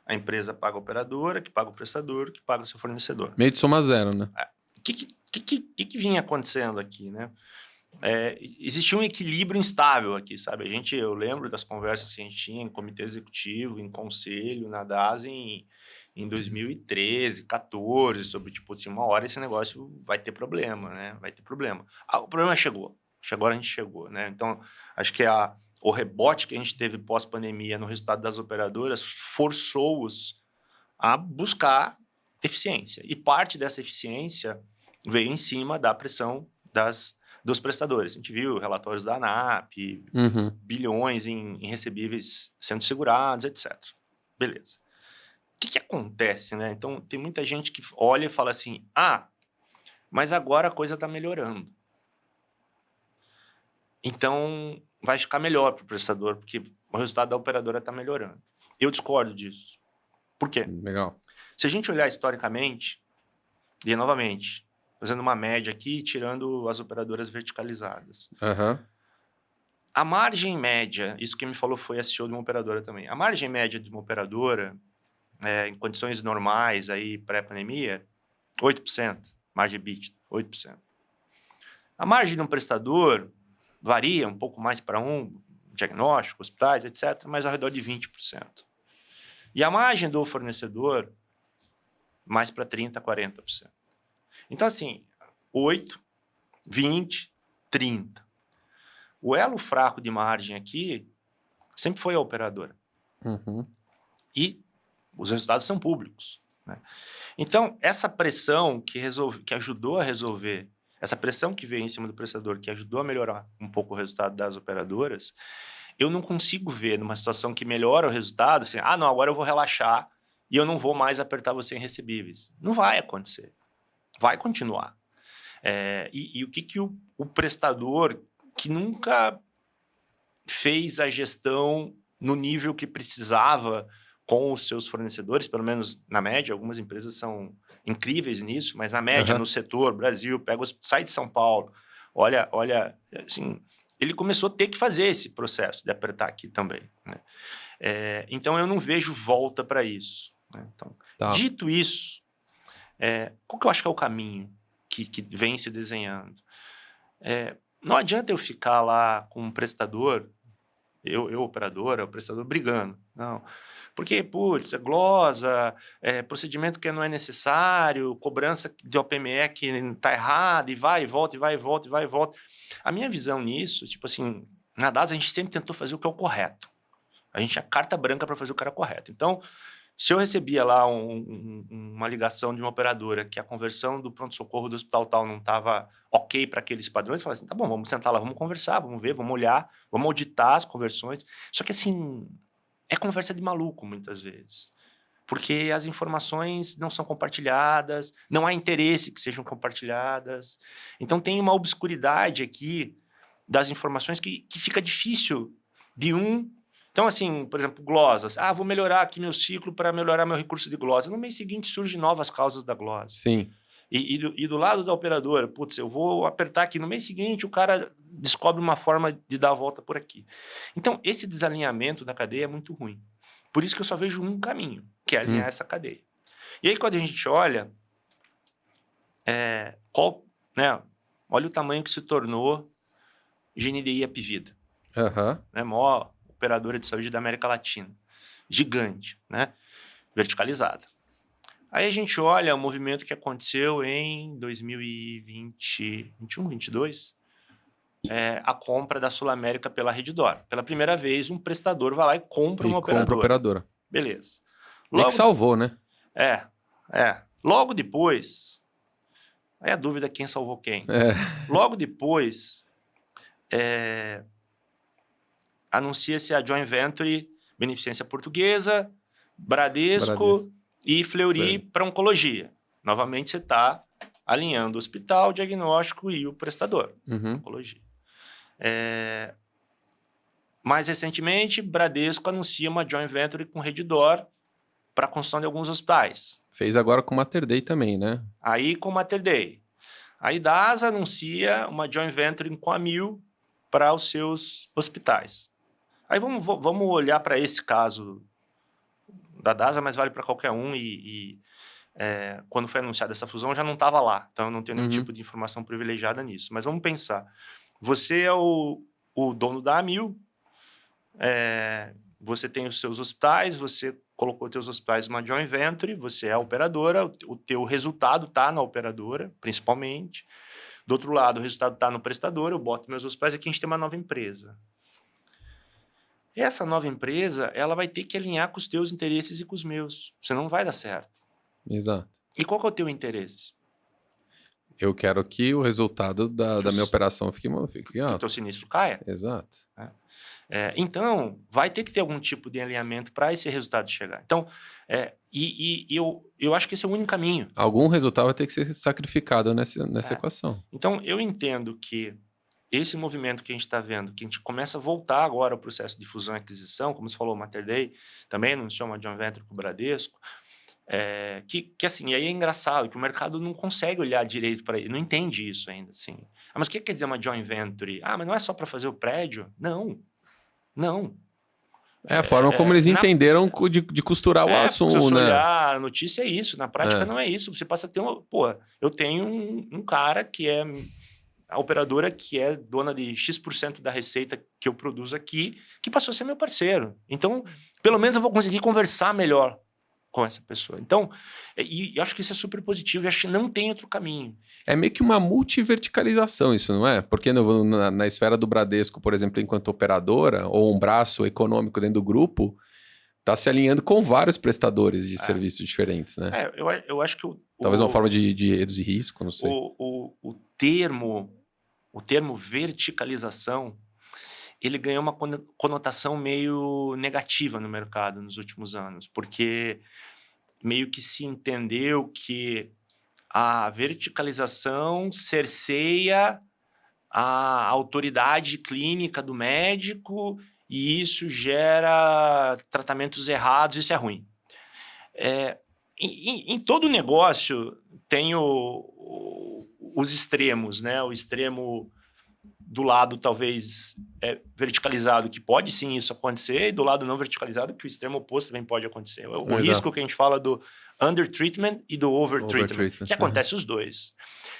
A empresa paga a operadora, que paga o prestador, que paga o seu fornecedor. Meio de soma zero, né? O que vinha acontecendo aqui, né? Existia um equilíbrio instável aqui, sabe? Eu lembro das conversas que a gente tinha em comitê executivo, em conselho, na DAS, em 2013, 14, sobre, tipo assim, uma hora esse negócio vai ter problema, né? Vai ter problema. O problema chegou. Agora a gente chegou, né? Então, acho que o rebote que a gente teve pós-pandemia no resultado das operadoras forçou-os a buscar eficiência. E parte dessa eficiência veio em cima da pressão dos prestadores. A gente viu relatórios da ANAP, bilhões em recebíveis sendo segurados, etc. Beleza. O que acontece, né? Então, tem muita gente que olha e fala assim, mas agora a coisa está melhorando. Então, vai ficar melhor para o prestador, porque o resultado da operadora está melhorando. Eu discordo disso. Por quê? Legal. Se a gente olhar historicamente, e novamente, fazendo uma média aqui, tirando as operadoras verticalizadas. A margem média, isso que me falou foi a CEO de uma operadora também. A margem média de uma operadora, em condições normais, aí pré-pandemia, 8%. Margem EBITDA, 8%. A margem de um prestador varia um pouco mais para diagnóstico, hospitais, etc., mas ao redor de 20%. E a margem do fornecedor, mais para 30%, 40%. Então, assim, 8, 20, 30. O elo fraco de margem aqui sempre foi a operadora. E os resultados são públicos, né? Então, essa pressão que ajudou a resolver, essa pressão que veio em cima do prestador, que ajudou a melhorar um pouco o resultado das operadoras, eu não consigo ver numa situação que melhora o resultado, assim, não, agora eu vou relaxar e eu não vou mais apertar você em recebíveis. Não vai acontecer. Vai continuar. E o que o prestador, que nunca fez a gestão no nível que precisava com os seus fornecedores, pelo menos na média, algumas empresas são incríveis nisso, mas na média, no setor, Brasil, sai de São Paulo, olha, assim, ele começou a ter que fazer esse processo de apertar aqui também, né? Então, eu não vejo volta para isso, né? Então, dito isso, qual que eu acho que é o caminho que vem se desenhando? Não adianta eu ficar lá com um prestador, operadora, o prestador brigando, não. Porque, putz, glosa, procedimento que não é necessário, cobrança de OPME que está errada, e vai e volta, e vai e volta, e vai e volta. A minha visão nisso, tipo assim, na DAS a gente sempre tentou fazer o que é o correto. A gente tinha carta branca para fazer o que era correto. Então, se eu recebia lá uma ligação de uma operadora que a conversão do pronto-socorro do hospital tal não estava ok para aqueles padrões, eu falava assim, tá bom, vamos sentar lá, vamos conversar, vamos ver, vamos olhar, vamos auditar as conversões. Só que assim, é conversa de maluco muitas vezes, porque as informações não são compartilhadas, não há interesse que sejam compartilhadas. Então tem uma obscuridade aqui das informações que fica difícil de Então, assim, por exemplo, glosas. Vou melhorar aqui meu ciclo para melhorar meu recurso de glosa. No mês seguinte surgem novas causas da glosa. Sim. E do lado da operadora, putz, eu vou apertar aqui. No mês seguinte, o cara descobre uma forma de dar a volta por aqui. Então, esse desalinhamento da cadeia é muito ruim. Por isso que eu só vejo um caminho, que é alinhar essa cadeia. E aí, quando a gente olha, olha o tamanho que se tornou GNDI Apvida. Né? Maior operadora de saúde da América Latina. Gigante, né? Verticalizada. Aí a gente olha o movimento que aconteceu em 2021, 2022, a compra da Sul América pela Redditor. Pela primeira vez, um prestador vai lá e compra uma operadora. Beleza. Logo, que salvou, né? Logo depois, aí a dúvida é quem salvou quem. Logo depois, anuncia-se a joint venture Beneficência Portuguesa, Bradesco e Fleury para oncologia. Novamente, você está alinhando o hospital, o diagnóstico e o prestador. Oncologia. Mais recentemente, Bradesco anuncia uma joint venture com Redditor para a construção de alguns hospitais. Fez agora com o Mater Dei também, né? Aí com o Mater Dei. Aí DASA anuncia uma joint venture com a Amil para os seus hospitais. Aí vamos olhar para esse caso da DASA, mas vale para qualquer um. Quando foi anunciada essa fusão, eu já não estava lá. Então, eu não tenho nenhum tipo de informação privilegiada nisso. Mas vamos pensar. Você é o dono da Amil, você tem os seus hospitais, você colocou os seus hospitais numa joint venture, você é a operadora, o teu resultado está na operadora, principalmente. Do outro lado, o resultado está no prestador, eu boto meus hospitais, aqui a gente tem uma nova empresa. Essa nova empresa, ela vai ter que alinhar com os teus interesses e com os meus. Senão não vai dar certo. Exato. E qual que é o teu interesse? Eu quero que o resultado da minha operação fique alto. Que o teu sinistro caia. Exato. Então, vai ter que ter algum tipo de alinhamento para esse resultado chegar. Então, eu acho que esse é o único caminho. Algum resultado vai ter que ser sacrificado nessa equação. Então, eu entendo que esse movimento que a gente está vendo, que a gente começa a voltar agora ao processo de fusão e aquisição, como você falou, o Mater Dei também anunciou uma joint venture com o Bradesco, que assim, aí é engraçado, que o mercado não consegue olhar direito para ele, não entende isso ainda, assim. Mas o que quer dizer uma joint venture? Mas não é só para fazer o prédio? Não. É a forma como eles entenderam de costurar o assunto, se você né? olhar a notícia é isso, na prática não é isso. Você passa a ter eu tenho um cara que é a operadora que é dona de X% da receita que eu produzo aqui, que passou a ser meu parceiro. Então, pelo menos eu vou conseguir conversar melhor com essa pessoa. Então, e acho que isso é super positivo e acho que não tem outro caminho. É meio que uma multiverticalização isso, não é? Porque na esfera do Bradesco, por exemplo, enquanto operadora ou um braço econômico dentro do grupo, está se alinhando com vários prestadores de serviços diferentes, né? Eu acho que talvez uma forma de reduzir risco, não sei. O termo verticalização, ele ganhou uma conotação meio negativa no mercado nos últimos anos, porque meio que se entendeu que a verticalização cerceia a autoridade clínica do médico e isso gera tratamentos errados, isso é ruim. Em todo negócio tem os extremos, né? O extremo do lado talvez verticalizado, que pode sim isso acontecer, e do lado não verticalizado, que o extremo oposto também pode acontecer. O risco que a gente fala do under-treatment e do over-treatment, que acontece os dois.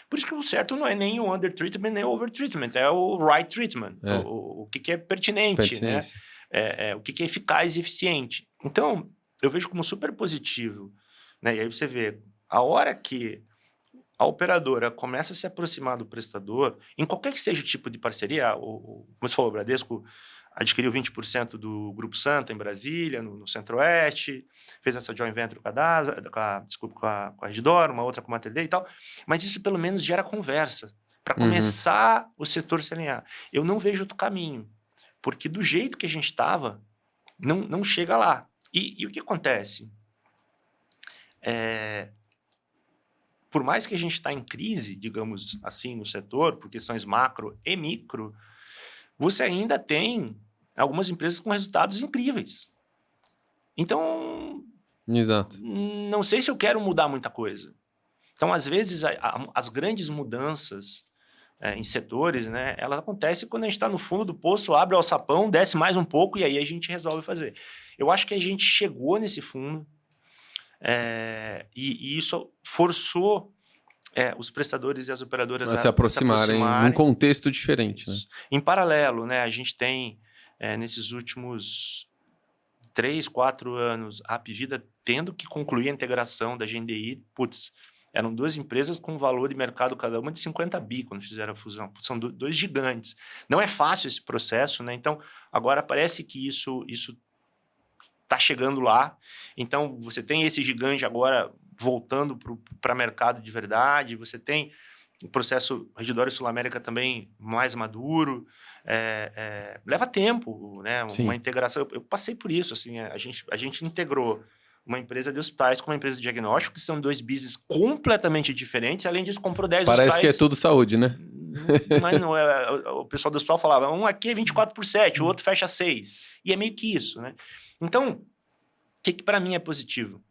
Por isso que o certo não é nem o under-treatment, nem o over-treatment, é o right treatment, o que é pertinente, né? O que é eficaz e eficiente. Então, eu vejo como super positivo, né? E aí você vê, a hora que a operadora começa a se aproximar do prestador, em qualquer que seja o tipo de parceria, como você falou, o Bradesco adquiriu 20% do Grupo Santa em Brasília, no Centro-Oeste, fez essa joint venture com a DASA, com a Redditor, uma outra com a Mater Dei e tal, mas isso pelo menos gera conversa, para começar o setor se alinhar. Eu não vejo outro caminho, porque do jeito que a gente estava, não chega lá. E o que acontece? Por mais que a gente está em crise, digamos assim, no setor, por questões macro e micro, você ainda tem algumas empresas com resultados incríveis. Então, exato. Não sei se eu quero mudar muita coisa. Então, às vezes, as grandes mudanças em setores, né, elas acontecem quando a gente está no fundo do poço, abre o alçapão, desce mais um pouco e aí a gente resolve fazer. Eu acho que a gente chegou nesse fundo, E isso forçou os prestadores e as operadoras a se aproximarem num contexto diferente. Né? Em paralelo, né, a gente tem, nesses últimos 3, 4 anos, a Apvida tendo que concluir a integração da GNDI. Eram 2 empresas com valor de mercado cada uma de 50 bi quando fizeram a fusão. São 2 gigantes. Não é fácil esse processo, né? Então, agora parece que isso está chegando lá. Então, você tem esse gigante agora voltando para mercado de verdade. Você tem o processo Rede D'Or Sul América também mais maduro. Leva tempo, né? Uma integração. Eu passei por isso. Assim, a gente integrou uma empresa de hospitais com uma empresa de diagnóstico, que são 2 business completamente diferentes. Além disso, comprou 10 hospitais. Parece que é tudo saúde, né? Mas não é. O pessoal do hospital falava, um aqui é 24/7, o outro fecha 6. E é meio que isso, né? Então, o que para mim é positivo?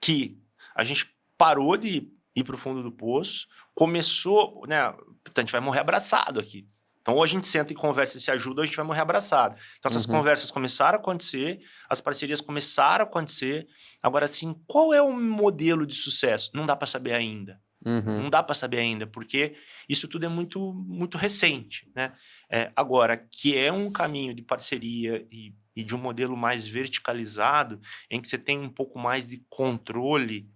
Que a gente parou de ir para o fundo do poço, começou, né? A gente vai morrer abraçado aqui. Então, ou a gente senta e conversa e se ajuda, ou a gente vai morrer abraçado. Então, essas conversas começaram a acontecer, as parcerias começaram a acontecer. Agora, assim, qual é o modelo de sucesso? Não dá para saber ainda. Não dá para saber ainda, porque isso tudo é muito, muito recente, né? Agora, que é um caminho de parceria e de um modelo mais verticalizado, em que você tem um pouco mais de controle,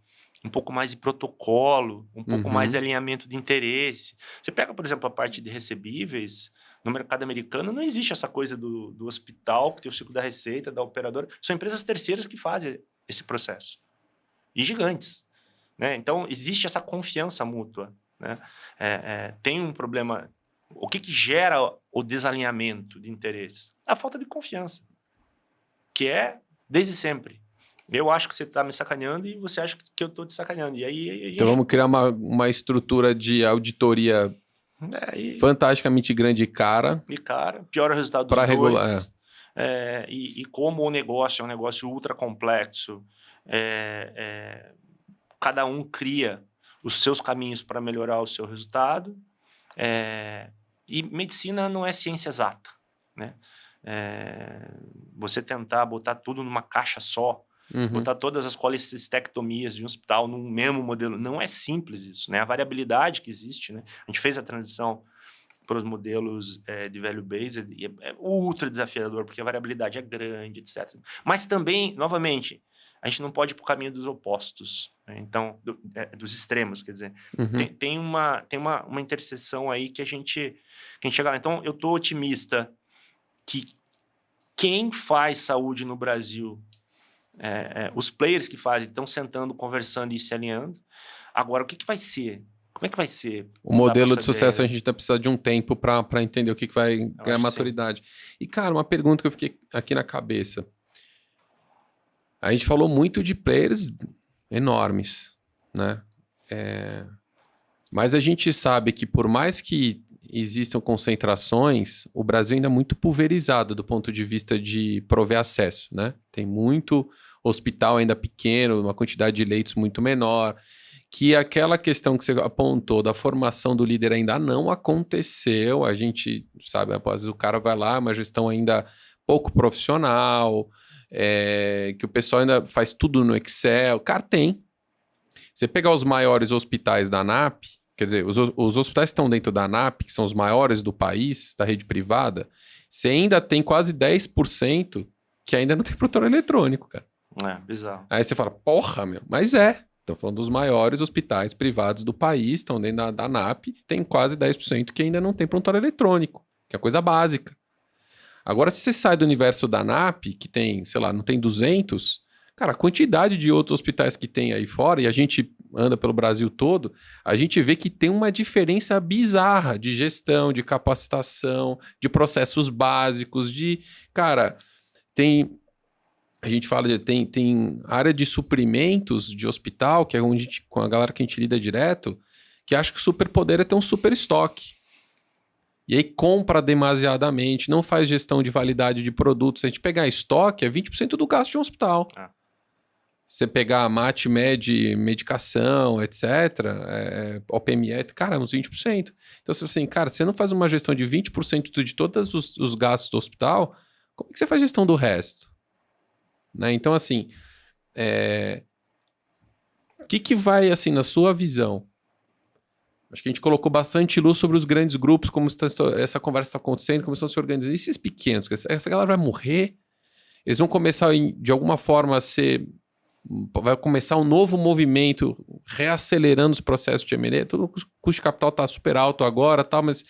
um pouco mais de protocolo, um pouco mais de alinhamento de interesse. Você pega, por exemplo, a parte de recebíveis, no mercado americano não existe essa coisa do hospital, que tem o ciclo da receita, da operadora. São empresas terceiras que fazem esse processo. E gigantes. Né? Então, existe essa confiança mútua. Né? Tem um problema... O que gera o desalinhamento de interesse? A falta de confiança. Que é desde sempre. Eu acho que você está me sacaneando e você acha que eu estou te sacaneando. E aí Então vamos criar uma estrutura de auditoria fantasticamente grande e cara. Piora o resultado dos regular, dois. E como o negócio é um negócio ultra complexo, cada um cria os seus caminhos para melhorar o seu resultado. E medicina não é ciência exata. Né? Você tentar botar tudo numa caixa só, botar todas as colecistectomias de um hospital num mesmo modelo, não é simples isso, né? A variabilidade que existe, né? A gente fez a transição para os modelos de value-based e é ultra desafiador, porque a variabilidade é grande, etc. Mas também, novamente, a gente não pode ir para o caminho dos opostos, né? Então, dos extremos, quer dizer. Tem uma interseção aí que a gente chega lá. Então, eu estou otimista que quem faz saúde no Brasil, os players que fazem, estão sentando, conversando e se alinhando. Agora, o que vai ser? Como é que vai ser? O modelo de sucesso, a gente vai precisar de um tempo para entender o que vai ganhar maturidade. E, cara, uma pergunta que eu fiquei aqui na cabeça. A gente falou muito de players enormes, né? Mas a gente sabe que por mais que existam concentrações, o Brasil ainda é muito pulverizado do ponto de vista de prover acesso, né? Tem muito hospital ainda pequeno, uma quantidade de leitos muito menor, que aquela questão que você apontou da formação do líder ainda não aconteceu. A gente sabe, às vezes o cara vai lá, uma gestão ainda pouco profissional, que o pessoal ainda faz tudo no Excel. Cara, tem. Você pegar os maiores hospitais da ANAP, quer dizer, os hospitais que estão dentro da ANAP, que são os maiores do país, da rede privada, você ainda tem quase 10% que ainda não tem prontuário eletrônico, cara. Bizarro. Aí você fala, porra, meu, mas Estou falando dos maiores hospitais privados do país, estão dentro da ANAP, tem quase 10% que ainda não tem prontuário eletrônico, que é coisa básica. Agora, se você sai do universo da ANAP, que tem, sei lá, não tem 200, cara, a quantidade de outros hospitais que tem aí fora, e a gente anda pelo Brasil todo, a gente vê que tem uma diferença bizarra de gestão, de capacitação, de processos básicos, cara, a gente fala tem área de suprimentos de hospital, que é onde com a galera que a gente lida direto, que acha que o superpoder é ter um super estoque. E aí compra demasiadamente, não faz gestão de validade de produtos. Se a gente pegar estoque, é 20% do gasto de um hospital. Você pegar mate, medicação, etc., OPME, cara, uns 20%. Então, assim, cara, você não faz uma gestão de 20% de todos os gastos do hospital, como é que você faz gestão do resto? Né? Então, assim, O que vai, assim, na sua visão? Acho que a gente colocou bastante luz sobre os grandes grupos, como essa conversa está acontecendo, como estão se organizando. E esses pequenos, essa galera vai morrer? Eles vão começar, de alguma forma, a ser... Vai começar um novo movimento, reacelerando os processos de M&A. Todo o custo de capital está super alto agora, tal, mas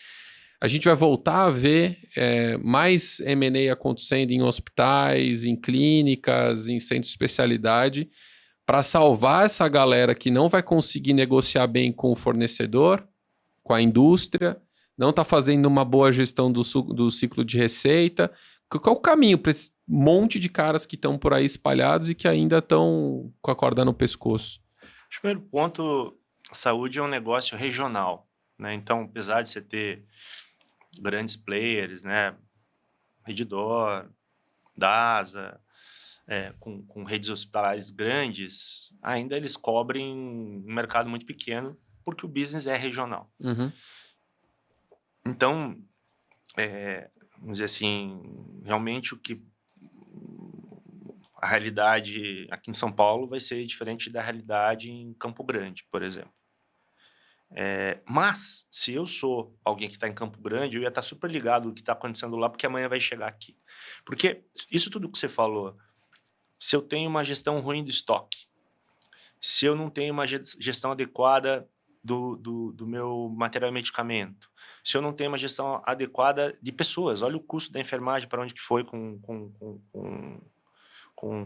a gente vai voltar a ver mais M&A acontecendo em hospitais, em clínicas, em centros de especialidade, para salvar essa galera que não vai conseguir negociar bem com o fornecedor, com a indústria, não está fazendo uma boa gestão do ciclo de receita. Qual é o caminho para esse monte de caras que estão por aí espalhados e que ainda estão com a corda no pescoço? Acho que o primeiro ponto, a saúde é um negócio regional, né? Então, apesar de você ter grandes players, né? Redditor, DASA, com redes hospitalares grandes, ainda eles cobrem um mercado muito pequeno porque o business é regional. Uhum. Então, vamos dizer assim, realmente a realidade aqui em São Paulo vai ser diferente da realidade em Campo Grande, por exemplo. Mas, se eu sou alguém que está em Campo Grande, eu ia estar super ligado no que está acontecendo lá, porque amanhã vai chegar aqui. Porque isso tudo que você falou, se eu tenho uma gestão ruim do estoque, se eu não tenho uma gestão adequada do meu material e medicamento, se eu não tenho uma gestão adequada de pessoas, olha o custo da enfermagem para onde que foi com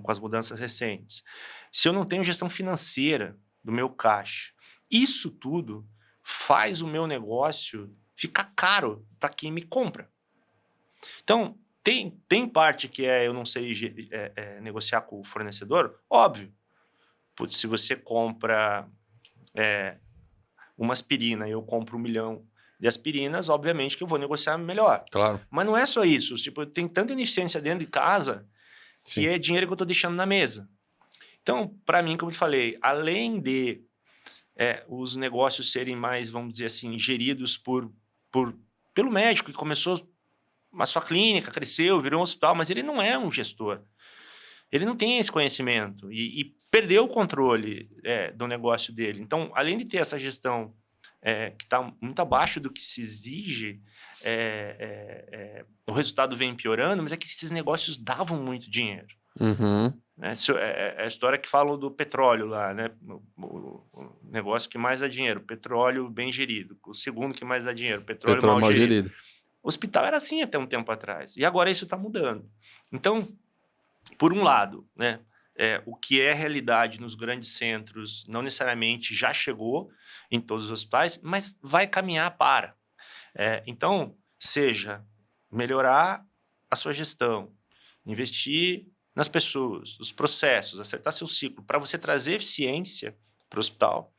as mudanças recentes. Se eu não tenho gestão financeira do meu caixa, isso tudo faz o meu negócio ficar caro para quem me compra. Então, tem parte que eu não sei negociar com o fornecedor, óbvio. Putz, se você compra uma aspirina e eu compro 1 milhão de aspirinas, obviamente que eu vou negociar melhor. Claro. Mas não é só isso. Tipo, tem tanta ineficiência dentro de casa Sim. que é dinheiro que eu estou deixando na mesa. Então, para mim, como eu te falei, além de os negócios serem mais, vamos dizer assim, geridos pelo médico que começou a sua clínica, cresceu, virou um hospital, mas ele não é um gestor. Ele não tem esse conhecimento e perdeu o controle do negócio dele. Então, além de ter essa gestão que está muito abaixo do que se exige, o resultado vem piorando, mas é que esses negócios davam muito dinheiro. Uhum. É a história que fala do petróleo lá, né? O negócio que mais dá dinheiro, petróleo bem gerido. O segundo que mais dá dinheiro, petróleo mal gerido. O hospital era assim até um tempo atrás, e agora isso está mudando. Então, por um lado, né, o que é realidade nos grandes centros não necessariamente já chegou em todos os hospitais, mas vai caminhar para. Então, seja melhorar a sua gestão, investir nas pessoas, os processos, acertar seu ciclo, para você trazer eficiência para o hospital.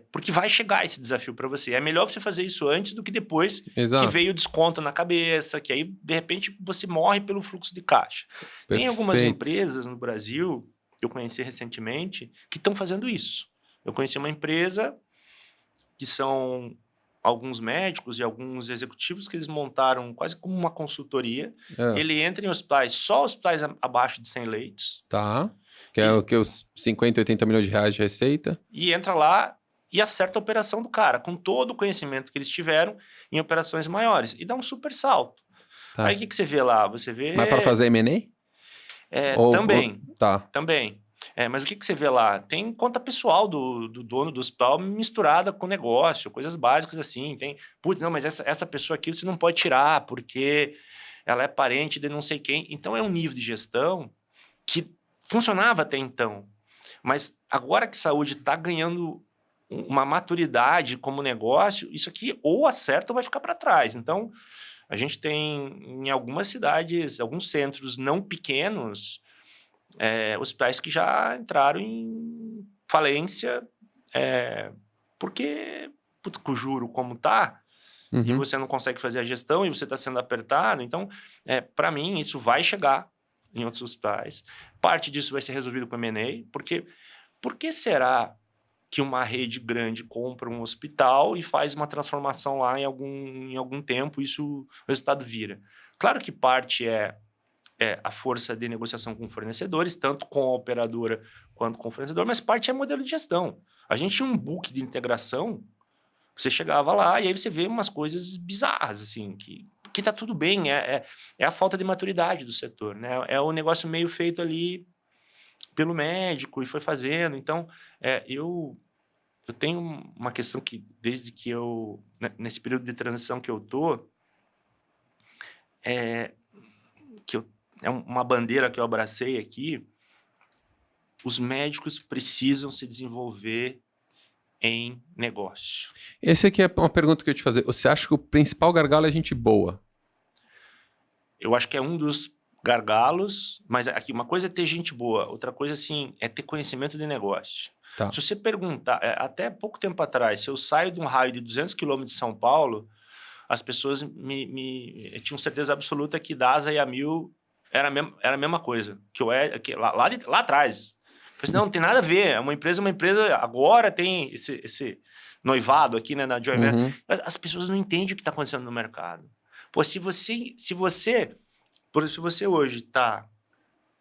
Porque vai chegar esse desafio para você. É melhor você fazer isso antes do que depois. Exato. Que veio o desconto na cabeça, que aí, de repente, você morre pelo fluxo de caixa. Perfeito. Tem algumas empresas no Brasil, que eu conheci recentemente, que estão fazendo isso. Eu conheci uma empresa que são alguns médicos e alguns executivos que eles montaram quase como uma consultoria. Ele entra em hospitais, só hospitais abaixo de 100 leitos. Tá. Que é o que os 50, 80 milhões de reais de receita. E entra lá e acerta a operação do cara, com todo o conhecimento que eles tiveram em operações maiores. E dá um super salto. Tá. Aí o que você vê lá? Você vê... Mas para fazer M&A? Também. Tá. Também. Mas o que você vê lá? Tem conta pessoal do dono do hospital misturada com negócio, coisas básicas assim. Tem, putz, não, mas essa pessoa aqui você não pode tirar porque ela é parente de não sei quem. Então é um nível de gestão que funcionava até então. Mas agora que saúde está ganhando uma maturidade como negócio, isso aqui ou acerta ou vai ficar para trás. Então, a gente tem em algumas cidades, alguns centros não pequenos, hospitais que já entraram em falência, porque com o juro como está, e você não consegue fazer a gestão e você está sendo apertado. Então, para mim, isso vai chegar em outros hospitais. Parte disso vai ser resolvido com M&A, porque por que será que uma rede grande compra um hospital e faz uma transformação lá em algum tempo, isso o resultado vira? Claro que parte a força de negociação com fornecedores, tanto com a operadora quanto com o fornecedor, mas parte é modelo de gestão. A gente tinha um book de integração, você chegava lá e aí você vê umas coisas bizarras, assim, que tá tudo bem, é a falta de maturidade do setor, né? É o negócio meio feito ali pelo médico e foi fazendo. Então, eu tenho uma questão que, desde que nesse período de transição que eu tô, é uma bandeira que eu abracei aqui, os médicos precisam se desenvolver em negócio. Esse aqui é uma pergunta que eu ia te fazer. Você acha que o principal gargalo é gente boa? Eu acho que é um dos gargalos, mas aqui uma coisa é ter gente boa, outra coisa assim é ter conhecimento de negócio. Tá. Se você perguntar, até pouco tempo atrás, se eu saio de um raio de 200 quilômetros de São Paulo, as pessoas tinham certeza absoluta que DASA e Amil era a mesma coisa, lá atrás. Eu falei assim, não tem nada a ver, é uma empresa, agora tem esse noivado aqui, né, na Joint Uhum. As pessoas não entendem o que está acontecendo no mercado. Pô, se você hoje está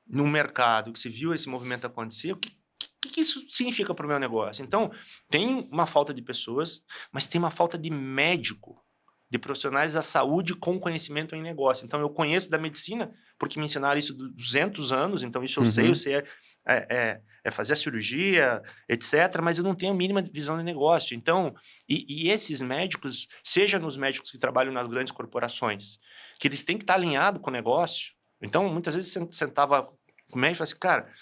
num mercado que você viu esse movimento acontecer, o que isso significa para o meu negócio? Então, tem uma falta de pessoas, mas tem uma falta de médico, de profissionais da saúde com conhecimento em negócio. Então, eu conheço da medicina, porque me ensinaram isso há 200 anos, então isso eu sei fazer a cirurgia, etc., mas eu não tenho a mínima visão de negócio. Então, e esses médicos, seja nos médicos que trabalham nas grandes corporações, que eles têm que estar alinhados com o negócio. Então, muitas vezes você sentava com o médico e falava assim, cara,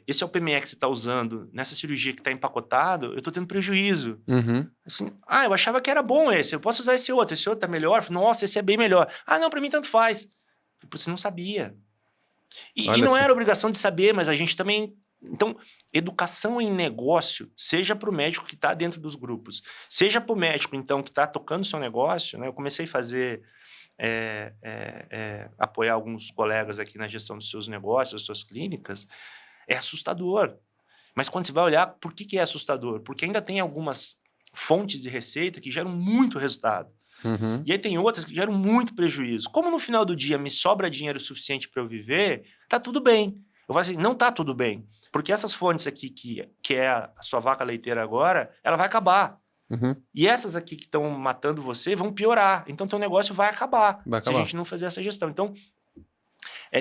esse é o PME que você está usando nessa cirurgia que está empacotado, eu estou tendo prejuízo. Uhum. Assim, eu achava que era bom esse, eu posso usar esse outro está melhor? Nossa, esse é bem melhor. Não, para mim tanto faz. Você não sabia. E não era obrigação de saber, mas a gente também... Então, educação em negócio, seja para o médico que está dentro dos grupos, seja para o médico, então, que está tocando o seu negócio, né? Eu comecei a fazer... apoiar alguns colegas aqui na gestão dos seus negócios, das suas clínicas, é assustador. Mas quando você vai olhar, por que é assustador? Porque ainda tem algumas fontes de receita que geram muito resultado. Uhum. E aí tem outras que geram muito prejuízo. Como no final do dia me sobra dinheiro suficiente para eu viver, tá tudo bem. Eu falo assim, não tá tudo bem. Porque essas fontes aqui, que é a sua vaca leiteira agora, ela vai acabar. Uhum. E essas aqui que estão matando você vão piorar. Então, teu negócio vai acabar se a gente não fazer essa gestão. Então,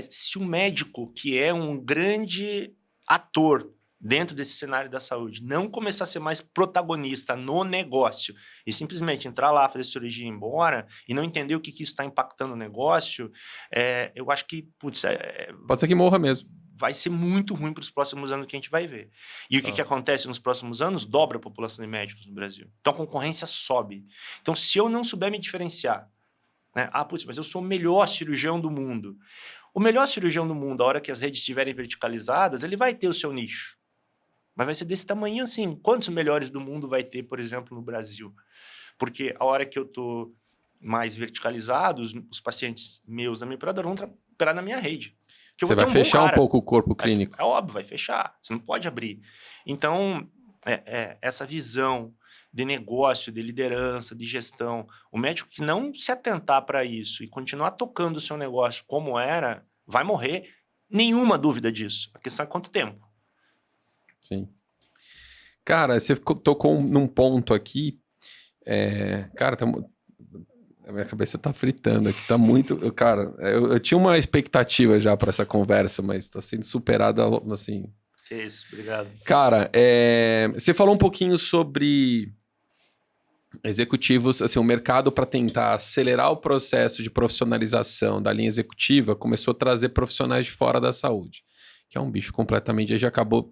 se um médico, que é um grande ator dentro desse cenário da saúde, não começar a ser mais protagonista no negócio e simplesmente entrar lá, fazer cirurgia e ir embora e não entender o que isso está impactando o negócio, eu acho que, pode ser que morra mesmo. Vai ser muito ruim para os próximos anos que a gente vai ver. E o que acontece nos próximos anos? Dobra a população de médicos no Brasil. Então, a concorrência sobe. Então, se eu não souber me diferenciar, né? Mas eu sou o melhor cirurgião do mundo. O melhor cirurgião do mundo, a hora que as redes estiverem verticalizadas, ele vai ter o seu nicho. Mas vai ser desse tamanho assim. Quantos melhores do mundo vai ter, por exemplo, no Brasil? Porque a hora que eu estou mais verticalizado, os pacientes meus da minha operadora vão operar na minha rede. Você vai fechar um pouco o corpo clínico. É óbvio, vai fechar. Você não pode abrir. Então, essa visão de negócio, de liderança, de gestão, o médico que não se atentar para isso e continuar tocando o seu negócio como era, vai morrer. Nenhuma dúvida disso. A questão é quanto tempo. Sim. Cara, você tocou num ponto aqui. Cara, a minha cabeça tá fritando aqui, tá muito... Cara, eu tinha uma expectativa já para essa conversa, mas tá sendo superada, assim... Que isso, obrigado. Cara, você falou um pouquinho sobre executivos, assim, o mercado para tentar acelerar o processo de profissionalização da linha executiva começou a trazer profissionais de fora da saúde, que é um bicho completamente... A gente acabou...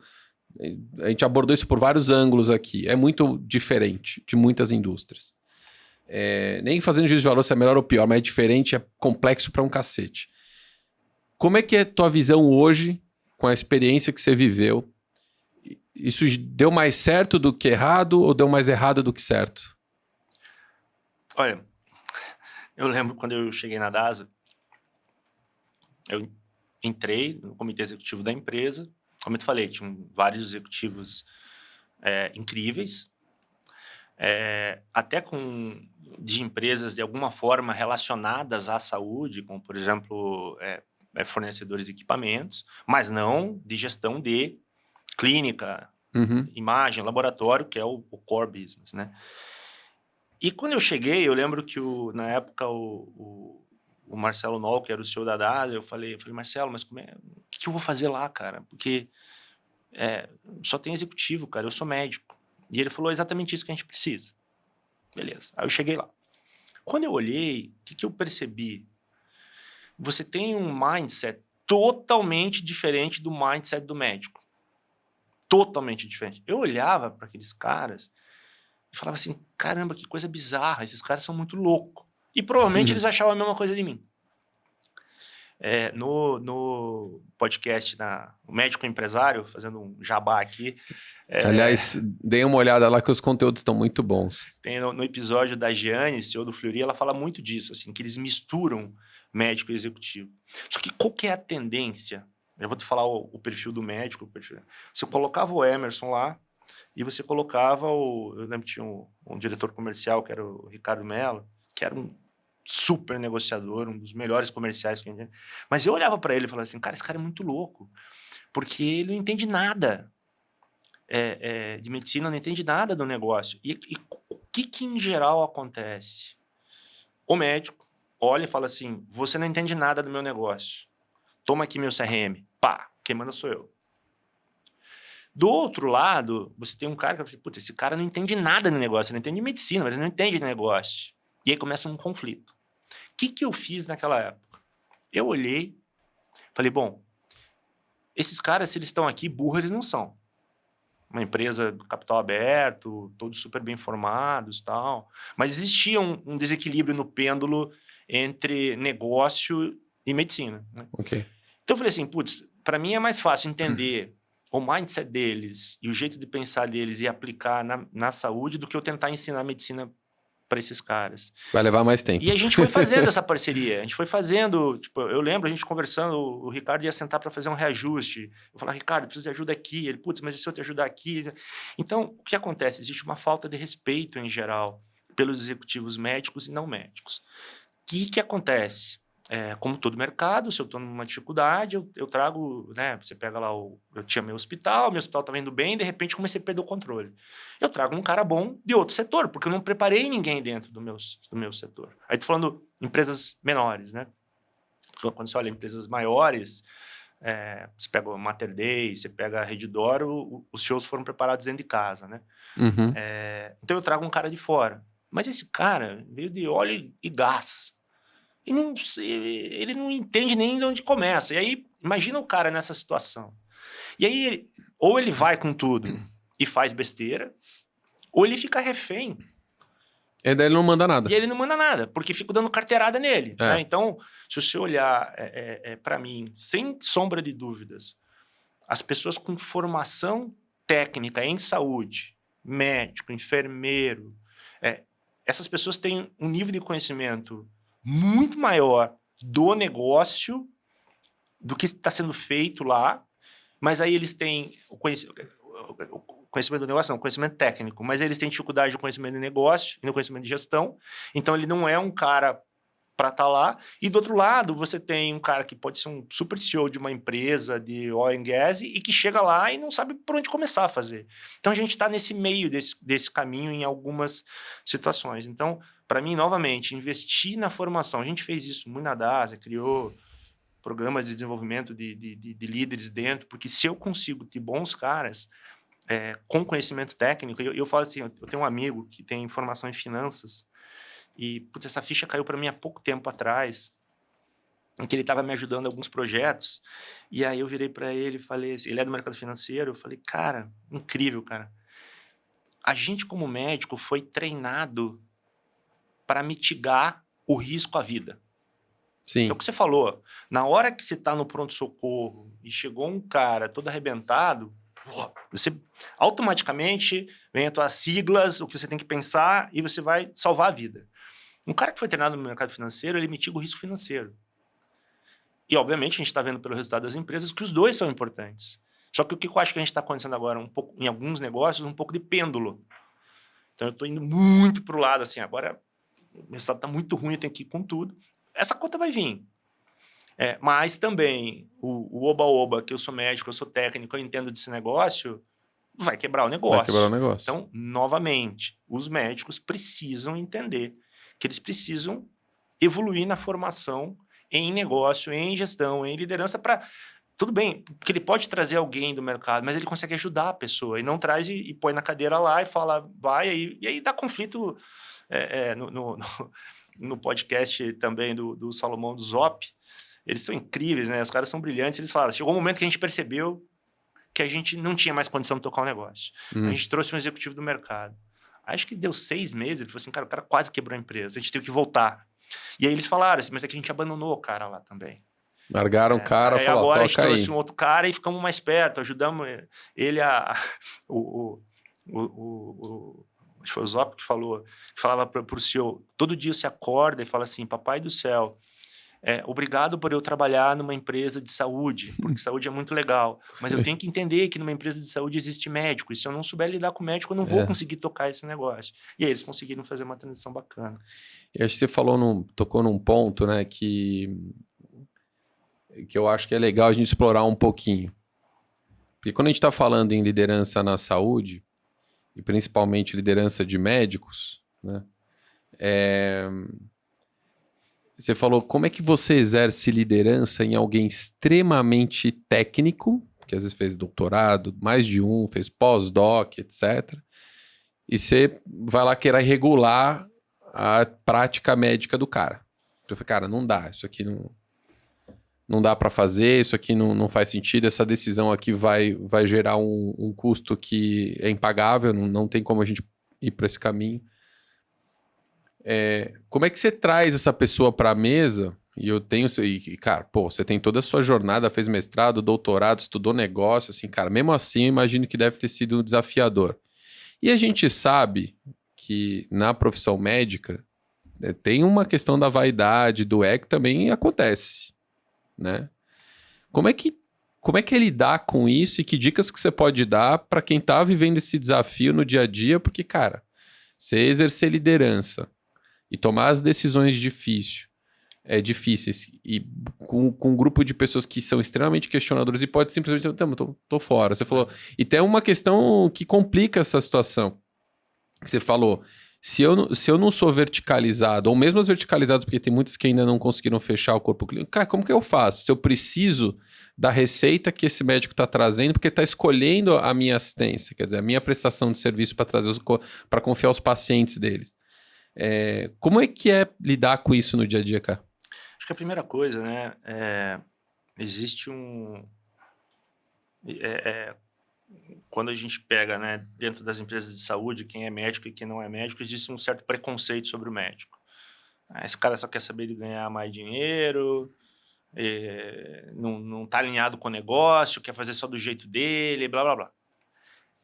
A gente abordou isso por vários ângulos aqui. É muito diferente de muitas indústrias. Nem fazendo juízo de valor se é melhor ou pior, mas é diferente, é complexo para um cacete. Como é que é a tua visão hoje, com a experiência que você viveu? Isso deu mais certo do que errado ou deu mais errado do que certo? Olha, eu lembro quando eu cheguei na DASA, eu entrei no comitê executivo da empresa. Como eu te falei, tinham vários executivos incríveis, até de empresas de alguma forma relacionadas à saúde, como, por exemplo, fornecedores de equipamentos, mas não de gestão de clínica, imagem, laboratório, que é o core business, né? E quando eu cheguei, eu lembro que na época o Marcelo Noll, que era o CEO da DASA, eu falei, Marcelo, mas o que eu vou fazer lá, cara? Porque só tem executivo, cara, eu sou médico. E ele falou exatamente isso que a gente precisa. Beleza, aí eu cheguei lá. Quando eu olhei, o que eu percebi? Você tem um mindset totalmente diferente do mindset do médico. Totalmente diferente. Eu olhava para aqueles caras e falava assim, caramba, que coisa bizarra, esses caras são muito loucos. E provavelmente eles achavam a mesma coisa de mim. No podcast, o Médico Empresário, fazendo um jabá aqui. Aliás, deem uma olhada lá que os conteúdos estão muito bons. Tem no episódio da Giane, CEO do Fleury, ela fala muito disso, assim, que eles misturam médico e executivo. Só que qual que é a tendência? Eu vou te falar o perfil do médico. Você colocava o Emerson lá e você colocava eu lembro que tinha um diretor comercial, que era o Ricardo Mello, que era um super negociador, um dos melhores comerciais que a gente... Mas eu olhava para ele e falava assim, cara, esse cara é muito louco, porque ele não entende nada de medicina, não entende nada do negócio. E o que em geral acontece? O médico olha e fala assim, você não entende nada do meu negócio. Toma aqui meu CRM. Pá, quem manda sou eu. Do outro lado, você tem um cara que fala assim, puta, esse cara não entende nada do negócio, ele não entende de medicina, mas ele não entende de negócio. E aí começa um conflito. O que eu fiz naquela época? Eu olhei, falei, bom, esses caras, se eles estão aqui, burros eles não são. Uma empresa do capital aberto, todos super bem formados, tal. Mas existia um desequilíbrio no pêndulo entre negócio e medicina. Né? Okay. Então eu falei assim, putz, para mim é mais fácil entender o mindset deles e o jeito de pensar deles e aplicar na saúde do que eu tentar ensinar medicina para esses caras. Vai levar mais tempo. E a gente foi fazendo essa parceria. A gente foi fazendo... Tipo, eu lembro a gente conversando, o Ricardo ia sentar para fazer um reajuste. Eu falava, Ricardo, preciso de ajuda aqui. Ele, putz, mas e se eu te ajudar aqui? Então, o que acontece? Existe uma falta de respeito, em geral, pelos executivos médicos e não médicos. O que acontece? Como todo mercado, se eu estou numa dificuldade, eu trago, né? Você pega lá, eu tinha meu hospital estava indo bem, de repente comecei a perder o controle. Eu trago um cara bom de outro setor, porque eu não preparei ninguém dentro do meu setor. Aí tô falando empresas menores, né? Quando você olha empresas maiores, você pega o Mater Dei, você pega a Redditor, os shows foram preparados dentro de casa, né? Então eu trago um cara de fora. Mas esse cara veio de óleo e gás. E ele não entende nem de onde começa. E aí, imagina o cara nessa situação. E aí, ou ele vai com tudo e faz besteira, ou ele fica refém. E daí ele não manda nada. E ele não manda nada, porque fica dando carteirada nele. Né? Então, se você olhar para mim, sem sombra de dúvidas, as pessoas com formação técnica em saúde, médico, enfermeiro, essas pessoas têm um nível de conhecimento muito maior do negócio, do que está sendo feito lá, mas aí eles têm o conhecimento do negócio, não, o conhecimento técnico, mas eles têm dificuldade no conhecimento de negócio e no conhecimento de gestão, então ele não é um cara para estar lá, e do outro lado você tem um cara que pode ser um super CEO de uma empresa de oil and gas e que chega lá e não sabe por onde começar a fazer. Então a gente está nesse meio desse caminho em algumas situações. Então, para mim, novamente, investir na formação. A gente fez isso muito na DASA, criou programas de desenvolvimento de líderes dentro, porque se eu consigo ter bons caras com conhecimento técnico, eu falo assim, eu tenho um amigo que tem formação em finanças, e putz, essa ficha caiu para mim há pouco tempo atrás, em que ele estava me ajudando em alguns projetos, e aí eu virei para ele e falei assim, ele é do mercado financeiro, eu falei, cara, incrível, cara. A gente, como médico, foi treinado para mitigar o risco à vida. Sim. Então, o que você falou, na hora que você está no pronto-socorro e chegou um cara todo arrebentado, você automaticamente vem as tuas siglas, o que você tem que pensar e você vai salvar a vida. Um cara que foi treinado no mercado financeiro, ele mitiga o risco financeiro. E, obviamente, a gente está vendo pelo resultado das empresas que os dois são importantes. Só que o que eu acho que a gente está acontecendo agora, um pouco, em alguns negócios, um pouco de pêndulo. Então, eu estou indo muito para o lado, assim, agora o resultado está muito ruim, eu tenho que ir com tudo. Essa conta vai vir. Mas também o oba-oba, que eu sou médico, eu sou técnico, eu entendo desse negócio, vai quebrar o negócio. Vai quebrar o negócio. Então, novamente, os médicos precisam entender que eles precisam evoluir na formação em negócio, em gestão, em liderança para... Tudo bem, porque ele pode trazer alguém do mercado, mas ele consegue ajudar a pessoa, e não traz e põe na cadeira lá e fala, vai, e aí dá conflito no podcast também do Salomão do Zop. Eles são incríveis, né? Os caras são brilhantes. Eles falaram, chegou um momento que a gente percebeu que a gente não tinha mais condição de tocar o negócio. A gente trouxe um executivo do mercado. Acho que deu 6 meses, ele falou assim, cara, o cara quase quebrou a empresa, a gente teve que voltar. E aí eles falaram assim, mas é que a gente abandonou o cara lá também. Largaram o cara, aí falou, agora toca a gente trouxe aí. um outro cara e ficamos mais perto, ajudamos ele acho que foi o Zop que falava para o CEO, todo dia você acorda e fala assim, papai do céu, obrigado por eu trabalhar numa empresa de saúde, porque saúde é muito legal, mas eu tenho que entender que numa empresa de saúde existe médico, e se eu não souber lidar com médico, eu não vou conseguir tocar esse negócio. E aí eles conseguiram fazer uma transição bacana. E acho que você tocou num ponto, né, que eu acho que é legal a gente explorar um pouquinho. Porque quando a gente está falando em liderança na saúde, e principalmente liderança de médicos, né, você falou como é que você exerce liderança em alguém extremamente técnico, que às vezes fez doutorado, mais de um, fez pós-doc, etc. E você vai lá querer regular a prática médica do cara. Você fala, cara, não dá, isso aqui não dá para fazer, isso aqui não faz sentido, essa decisão aqui vai gerar um custo que é impagável, não tem como a gente ir para esse caminho. Como é que você traz essa pessoa para a mesa? Cara, pô, você tem toda a sua jornada, fez mestrado, doutorado, estudou negócio, assim, cara, mesmo assim, eu imagino que deve ter sido desafiador. E a gente sabe que na profissão médica tem uma questão da vaidade, do ego, que também acontece, né? Como é que é lidar com isso e que dicas que você pode dar para quem está vivendo esse desafio no dia a dia? Porque, cara, você exercer liderança e tomar as decisões difíceis e com um grupo de pessoas que são extremamente questionadores e pode simplesmente, tô fora. Você falou, e tem uma questão que complica essa situação. Você falou, se eu não sou verticalizado, ou mesmo as verticalizadas, porque tem muitos que ainda não conseguiram fechar o corpo clínico, cara, como que eu faço? Se eu preciso da receita que esse médico está trazendo, porque está escolhendo a minha assistência, quer dizer, a minha prestação de serviço para confiar os pacientes deles. Como é que é lidar com isso no dia a dia, cara? Acho que a primeira coisa, né, existe quando a gente pega, né, dentro das empresas de saúde, quem é médico e quem não é médico, existe um certo preconceito sobre o médico. Esse cara só quer saber de ganhar mais dinheiro, não está alinhado com o negócio, quer fazer só do jeito dele, blá, blá, blá.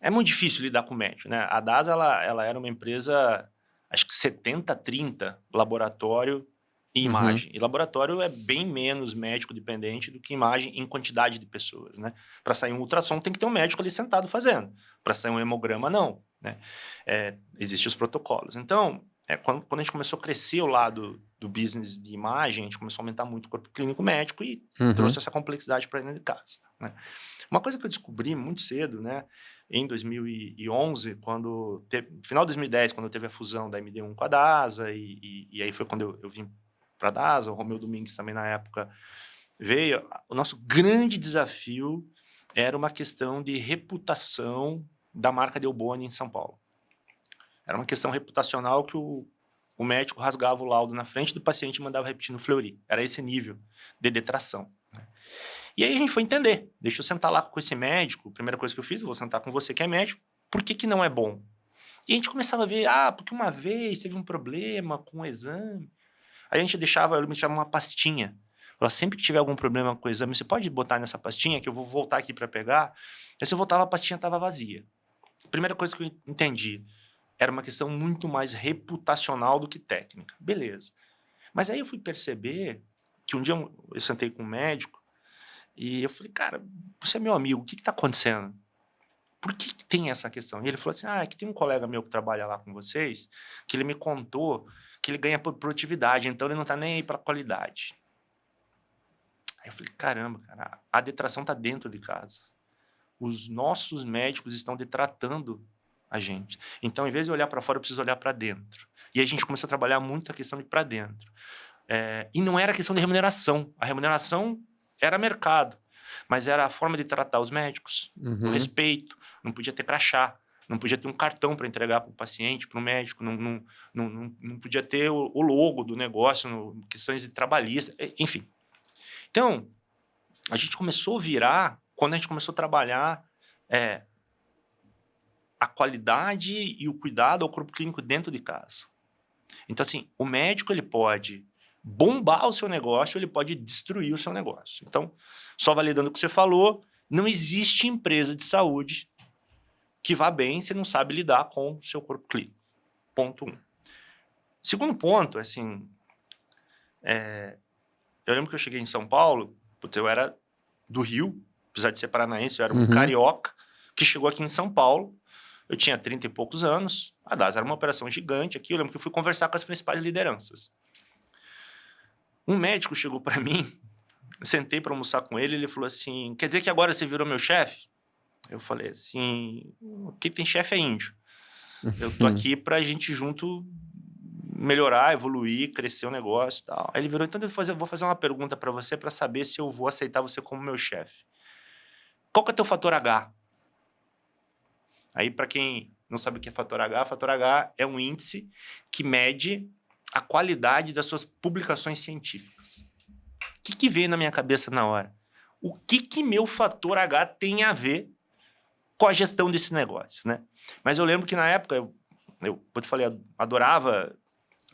É muito difícil lidar com o médico, né? A DASA, ela era uma empresa, acho que 70-30, laboratório e imagem. E laboratório é bem menos médico dependente do que imagem em quantidade de pessoas, né? Para sair um ultrassom tem que ter um médico ali sentado fazendo. Para sair um hemograma, não, né? Existem os protocolos. Então, quando a gente começou a crescer o lado do business de imagem, a gente começou a aumentar muito o corpo clínico médico e trouxe essa complexidade para dentro de casa, né? Uma coisa que eu descobri muito cedo, né? Em 2011, final de 2010, quando teve a fusão da MD1 com a DASA, e aí foi quando eu vim para a DASA, o Romeu Domingues também na época veio. O nosso grande desafio era uma questão de reputação da marca Delboni em São Paulo. Era uma questão reputacional que o médico rasgava o laudo na frente do paciente e mandava repetir no Fleury. Era esse nível de detração. E aí a gente foi entender. Deixa eu sentar lá com esse médico. A primeira coisa que eu fiz, eu vou sentar com você que é médico. Por que não é bom? E a gente começava a ver, porque uma vez teve um problema com o exame. Aí a gente eu me chamava uma pastinha. Sempre que tiver algum problema com o exame, você pode botar nessa pastinha que eu vou voltar aqui para pegar. Aí se eu voltava, a pastinha estava vazia. A primeira coisa que eu entendi era uma questão muito mais reputacional do que técnica. Beleza. Mas aí eu fui perceber que um dia eu sentei com um médico e eu falei, cara, você é meu amigo, o que está acontecendo? Por que tem essa questão? E ele falou assim, que tem um colega meu que trabalha lá com vocês, que ele me contou que ele ganha por produtividade, então ele não está nem aí para qualidade. Aí eu falei, caramba, cara, a detração tá dentro de casa. Os nossos médicos estão detratando a gente. Então, em vez de olhar para fora, eu preciso olhar para dentro. E aí a gente começou a trabalhar muito a questão de para dentro. E não era questão de remuneração. A remuneração era mercado, mas era a forma de tratar os médicos, o respeito. Não podia ter crachá, não podia ter um cartão para entregar para o paciente, para o médico, não podia ter o logo do negócio, questões de trabalhista, enfim. Então, a gente começou a virar, quando a gente começou a trabalhar a qualidade e o cuidado ao corpo clínico dentro de casa. Então, assim, o médico ele pode bombar o seu negócio, ele pode destruir o seu negócio. Então, só validando o que você falou, não existe empresa de saúde que vá bem se não sabe lidar com o seu corpo clínico. Ponto 1. Segundo ponto, assim, eu lembro que eu cheguei em São Paulo, eu era do Rio, apesar de ser paranaense, eu era um carioca que chegou aqui em São Paulo. Eu tinha 30 e poucos anos, a DAS era uma operação gigante aqui, eu lembro que eu fui conversar com as principais lideranças. Um médico chegou para mim, eu sentei para almoçar com ele, ele falou assim, quer dizer que agora você virou meu chefe? Eu falei assim, quem tem chefe é índio. Eu tô aqui pra gente junto melhorar, evoluir, crescer o negócio e tal. Aí ele virou, então eu vou fazer uma pergunta para você para saber se eu vou aceitar você como meu chefe. Qual que é teu fator H? Aí, para quem não sabe o que é fator H é um índice que mede a qualidade das suas publicações científicas. O que veio na minha cabeça na hora? O que meu fator H tem a ver com a gestão desse negócio, né? Mas eu lembro que na época, eu te falei, adorava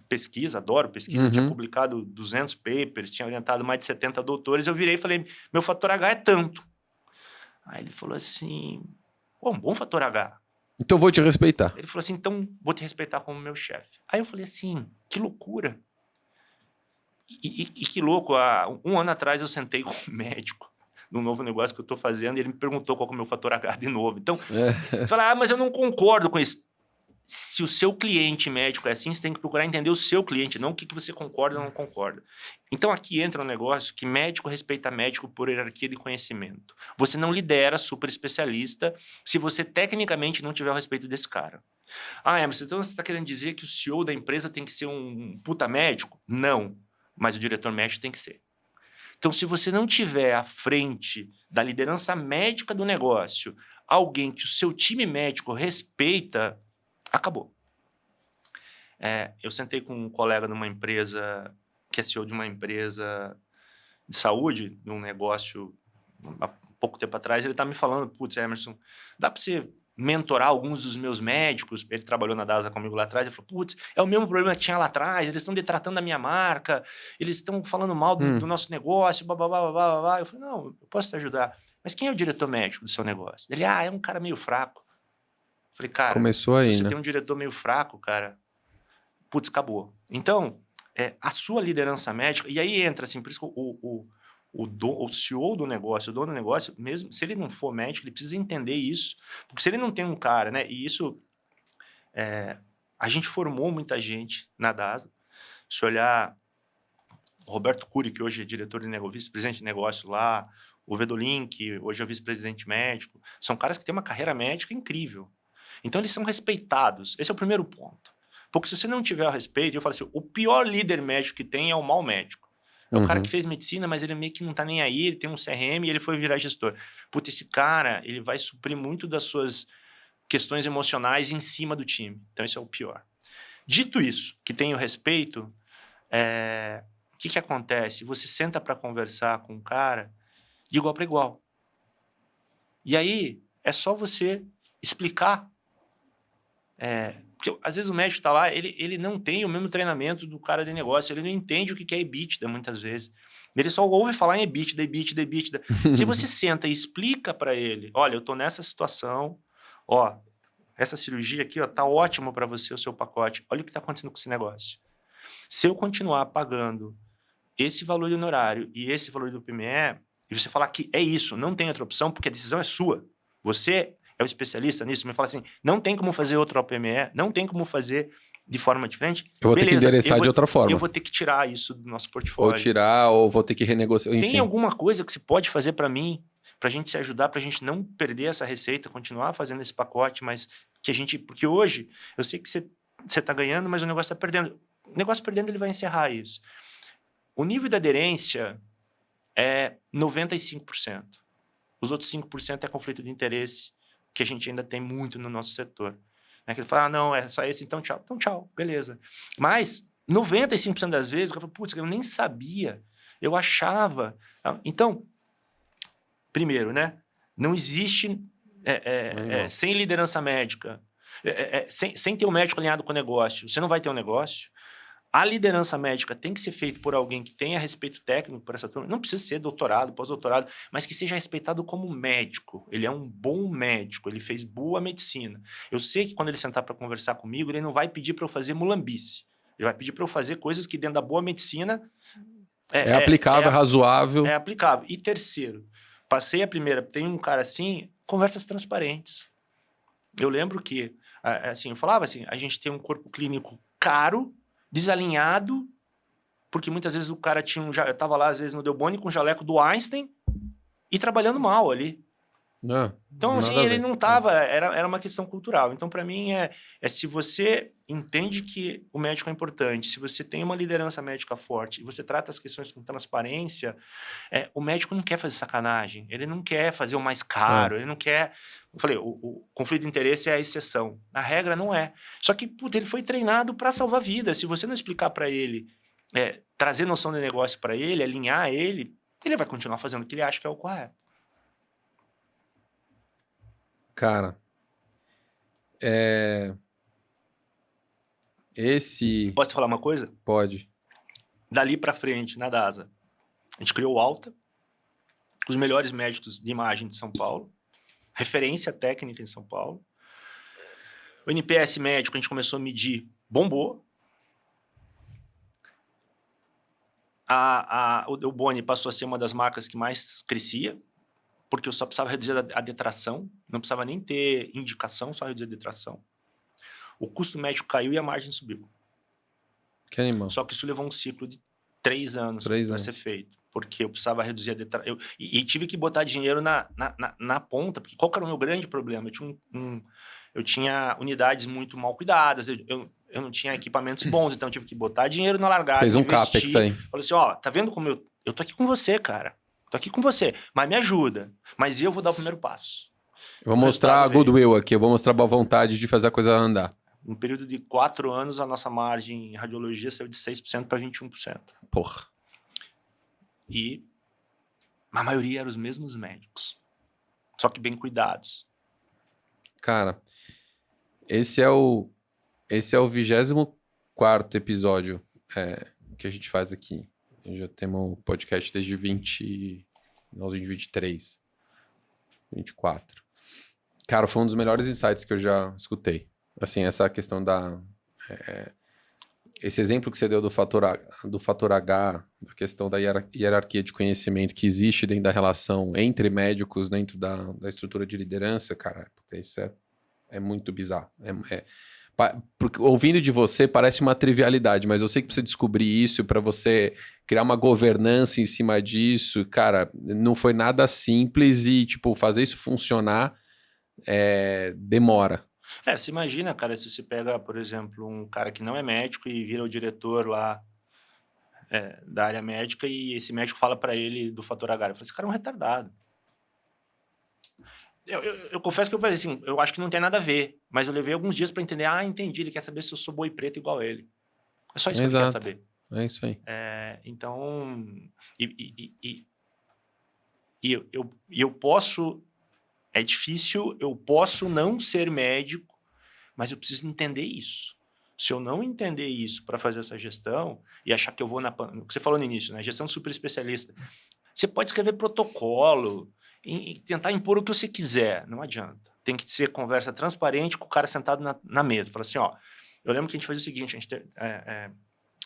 pesquisa, adoro pesquisa, tinha publicado 200 papers, tinha orientado mais de 70 doutores, eu virei e falei, meu fator H é tanto. Aí ele falou assim, pô, um bom fator H. Então vou te respeitar. Ele falou assim, então vou te respeitar como meu chefe. Aí eu falei assim, que loucura. E que louco, há um ano atrás eu sentei com um médico num novo negócio que eu estou fazendo e ele me perguntou qual que é o meu fator H de novo. Então, você fala, mas eu não concordo com isso. Se o seu cliente médico é assim, você tem que procurar entender o seu cliente, não o que você concorda ou não concorda. Então, aqui entra um negócio que médico respeita médico por hierarquia de conhecimento. Você não lidera super especialista se você tecnicamente não tiver o respeito desse cara. Emerson, então você está querendo dizer que o CEO da empresa tem que ser um puta médico? Não, mas o diretor médico tem que ser. Então, se você não tiver à frente da liderança médica do negócio alguém que o seu time médico respeita, acabou. Eu sentei com um colega numa empresa, que é CEO de uma empresa de saúde, num negócio, há pouco tempo atrás, ele estava me falando, putz, Emerson, dá para você mentorar alguns dos meus médicos? Ele trabalhou na DASA comigo lá atrás, ele falou, putz, é o mesmo problema que tinha lá atrás, eles estão detratando a minha marca, eles estão falando mal do nosso negócio, blá, blá, blá, blá, blá. Eu falei, não, eu posso te ajudar. Mas quem é o diretor médico do seu negócio? Ele, é um cara meio fraco. Eu falei, cara, começou aí, se você né? tem um diretor meio fraco, cara, putz, acabou. Então, a sua liderança médica, e aí entra, assim, por isso que o CEO do negócio, o dono do negócio, mesmo se ele não for médico, ele precisa entender isso, porque se ele não tem um cara, né, e isso, a gente formou muita gente na DASA, se olhar o Roberto Cury, que hoje é diretor de negócio, vice-presidente de negócio lá, o Vedolin, que hoje é vice-presidente médico, são caras que têm uma carreira médica incrível. Então, eles são respeitados. Esse é o primeiro ponto. Porque se você não tiver o respeito, eu falo assim, o pior líder médico que tem é o mau médico. É o cara que fez medicina, mas ele meio que não tá nem aí, ele tem um CRM e ele foi virar gestor. Puta, esse cara, ele vai suprir muito das suas questões emocionais em cima do time. Então, isso é o pior. Dito isso, que tem o respeito, o que acontece? Você senta para conversar com um cara de igual para igual. E aí, é só você explicar. Porque às vezes o médico está lá, ele não tem o mesmo treinamento do cara de negócio, ele não entende o que é EBITDA muitas vezes. Ele só ouve falar em EBITDA. Se você senta e explica para ele, olha, eu estou nessa situação, ó, essa cirurgia aqui, ó, tá ótimo para você, o seu pacote, olha o que está acontecendo com esse negócio. Se eu continuar pagando esse valor de honorário e esse valor do PME, e você falar que é isso, não tem outra opção, porque a decisão é sua, você é o especialista nisso, me fala assim, não tem como fazer outro OPME, não tem como fazer de forma diferente, eu vou ter que endereçar de outra forma. Eu vou ter que tirar isso do nosso portfólio. Ou tirar, ou vou ter que renegociar, enfim. Tem alguma coisa que você pode fazer para mim, para a gente se ajudar, para a gente não perder essa receita, continuar fazendo esse pacote, mas que a gente... Porque hoje, eu sei que você está ganhando, mas o negócio está perdendo. O negócio perdendo, ele vai encerrar isso. O nível de aderência é 95%. Os outros 5% é conflito de interesse, que a gente ainda tem muito no nosso setor. Né? Que ele fala, não, é só esse, então tchau. Então tchau, beleza. Mas 95% das vezes, eu falo, putz, eu nem sabia, eu achava. Então, primeiro, né? Não existe sem liderança médica, sem ter um médico alinhado com o negócio, você não vai ter um negócio. A liderança médica tem que ser feita por alguém que tenha respeito técnico por essa turma. Não precisa ser doutorado, pós-doutorado, mas que seja respeitado como médico. Ele é um bom médico, ele fez boa medicina. Eu sei que quando ele sentar para conversar comigo, ele não vai pedir para eu fazer mulambice. Ele vai pedir para eu fazer coisas que dentro da boa medicina... É aplicável, é razoável. É aplicável. E terceiro, passei a primeira, tem um cara assim, conversas transparentes. Eu lembro que, assim, eu falava assim, a gente tem um corpo clínico caro, desalinhado, porque muitas vezes o cara eu estava lá, às vezes, no Delboni com o jaleco do Einstein e trabalhando mal ali. Então, assim, ele não estava... Era uma questão cultural. Então, para mim, se você entende que o médico é importante, se você tem uma liderança médica forte e você trata as questões com transparência, o médico não quer fazer sacanagem, ele não quer fazer o mais caro, ele não quer... Eu falei, o conflito de interesse é a exceção. A regra não é. Só que, puta, ele foi treinado para salvar vidas. Se você não explicar para ele, trazer noção de negócio para ele, alinhar ele vai continuar fazendo o que ele acha que é o correto. Cara, Posso te falar uma coisa? Pode. Dali para frente, na DASA, a gente criou o Alta, os melhores médicos de imagem de São Paulo, referência técnica em São Paulo. O NPS médico, a gente começou a medir, bombou. O Delboni passou a ser uma das marcas que mais crescia, porque eu só precisava reduzir a detração, não precisava nem ter indicação, só reduzir a detração. O custo médico caiu e a margem subiu. Que animal. Só que isso levou um ciclo de 3 anos para ser feito, porque eu precisava reduzir a detração. E tive que botar dinheiro na ponta, porque qual que era o meu grande problema? Eu tinha unidades muito mal cuidadas, eu não tinha equipamentos bons, então eu tive que botar dinheiro na largada. Fez um CAPEX aí. Falei assim, tá vendo como eu tô aqui com você, cara. Tô aqui com você, mas me ajuda. Mas eu vou dar o primeiro passo. Eu vou mostrar a goodwill aqui, eu vou mostrar a boa vontade de fazer a coisa andar. No período de 4 anos, a nossa margem em radiologia saiu de 6% para 21%. Porra. E a maioria eram os mesmos médicos, só que bem cuidados. Cara, esse é o 24º episódio que a gente faz aqui. Já temos um podcast desde 23, 24. Cara, foi um dos melhores insights que eu já escutei. Assim, essa questão esse exemplo que você deu do fator H, a questão da hierarquia de conhecimento que existe dentro da relação entre médicos, dentro da estrutura de liderança, cara, isso é muito bizarro. Porque, ouvindo de você parece uma trivialidade, mas eu sei que precisa descobrir isso para você criar uma governança em cima disso, cara, não foi nada simples e, tipo, fazer isso funcionar demora. Você imagina, cara, se você pega, por exemplo, um cara que não é médico e vira o diretor lá da área médica e esse médico fala para ele do fator H. Eu falei, esse cara é um retardado. Eu confesso que eu falei assim, eu acho que não tem nada a ver, mas eu levei alguns dias para entender, entendi, ele quer saber se eu sou boi preto igual a ele. É só isso que ele quer saber. É isso aí. Então, eu posso, é difícil, eu posso não ser médico, mas eu preciso entender isso. Se eu não entender isso para fazer essa gestão e achar que eu vou o que você falou no início, né? Gestão super especialista. Você pode escrever protocolo, e tentar impor o que você quiser, não adianta. Tem que ser conversa transparente com o cara sentado na mesa. Fala assim, eu lembro que a gente fazia o seguinte,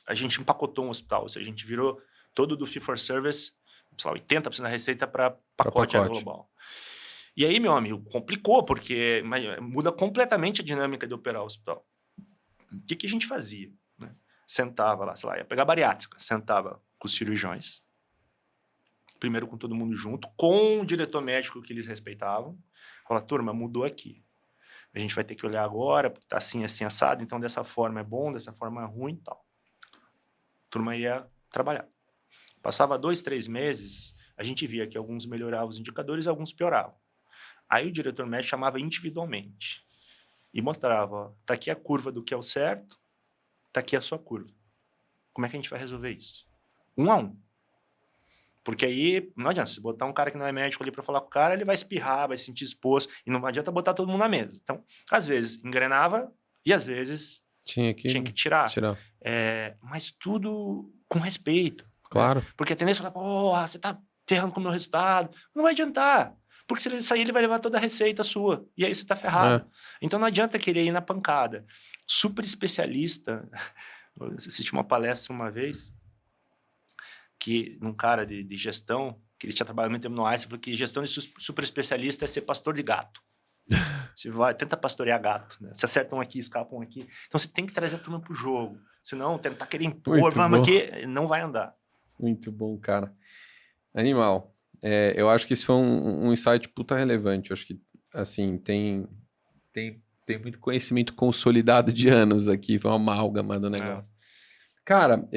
a gente empacotou um hospital, ou seja, a gente virou todo do fee for service, sei lá, 80% da receita para pacote global. E aí, meu amigo, complicou, porque muda completamente a dinâmica de operar o hospital. o que a gente fazia? Né? Sentava lá, sei lá, ia pegar bariátrica, sentava com os cirurgiões, primeiro com todo mundo junto, com o diretor médico que eles respeitavam, falava, turma, mudou aqui. A gente vai ter que olhar agora, porque tá assim, assim, assado, então dessa forma é bom, dessa forma é ruim e tal. A turma ia trabalhar. Passava 2, 3 meses, a gente via que alguns melhoravam os indicadores e alguns pioravam. Aí o diretor médico chamava individualmente e mostrava, ó, tá aqui a curva do que é o certo, tá aqui a sua curva. Como é que a gente vai resolver isso? 1 a 1. Porque aí, não adianta, se botar um cara que não é médico ali para falar com o cara, ele vai espirrar, vai se sentir exposto, e não adianta botar todo mundo na mesa. Então, às vezes, engrenava e às vezes tinha que tirar. Mas tudo com respeito. Claro. Né? Porque a tendência é falar, porra, você tá ferrando com o meu resultado. Não vai adiantar. Porque se ele sair, ele vai levar toda a receita sua. E aí você tá ferrado. Então não adianta querer ir na pancada. Super especialista. Eu assisti uma palestra uma vez que num cara de gestão, que ele tinha trabalhado muito tempo no Einstein, falou que gestão de super especialista é ser pastor de gato. Você vai, tenta pastorear gato, né? Se acertam aqui, escapam aqui. Então você tem que trazer a turma pro jogo. Senão, tentar querer impor, vamos aqui, não vai andar. Muito bom, cara. Animal. Eu acho que isso foi um insight puta relevante. Eu acho que, assim, tem muito conhecimento consolidado de anos aqui. Foi uma amálgama do negócio. Cara,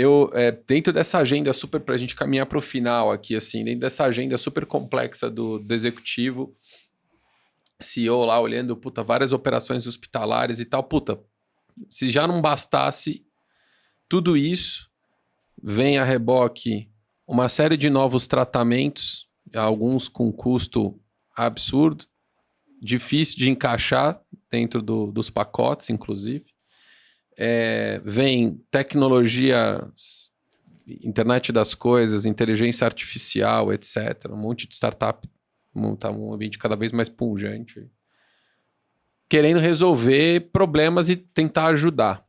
dentro dessa agenda super, pra gente caminhar pro final aqui, assim, dentro dessa agenda super complexa do executivo, CEO lá olhando, várias operações hospitalares e tal, se já não bastasse tudo isso, vem a reboque uma série de novos tratamentos, alguns com custo absurdo, difícil de encaixar dentro dos pacotes, inclusive. Vem tecnologia, internet das coisas, inteligência artificial, etc. Um monte de startup, montar um ambiente cada vez mais pungente, querendo resolver problemas e tentar ajudar.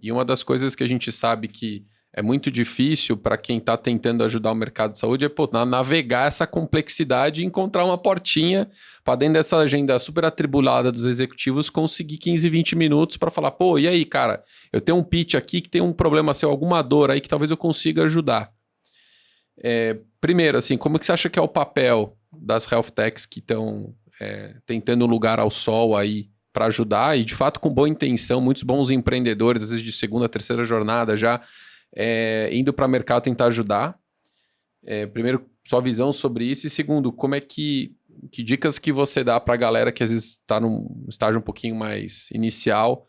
E uma das coisas que a gente sabe que é muito difícil para quem está tentando ajudar o mercado de saúde é navegar essa complexidade e encontrar uma portinha para dentro dessa agenda super atribulada dos executivos conseguir 15, 20 minutos para falar, e aí, cara, eu tenho um pitch aqui que tem um problema seu, alguma dor aí que talvez eu consiga ajudar. Primeiro, assim, como que você acha que é o papel das health techs que estão tentando um lugar ao sol aí para ajudar e, de fato, com boa intenção, muitos bons empreendedores, às vezes de segunda, terceira jornada já, indo para o mercado tentar ajudar. Primeiro, sua visão sobre isso. E segundo, como é que dicas que você dá para a galera que às vezes está num estágio um pouquinho mais inicial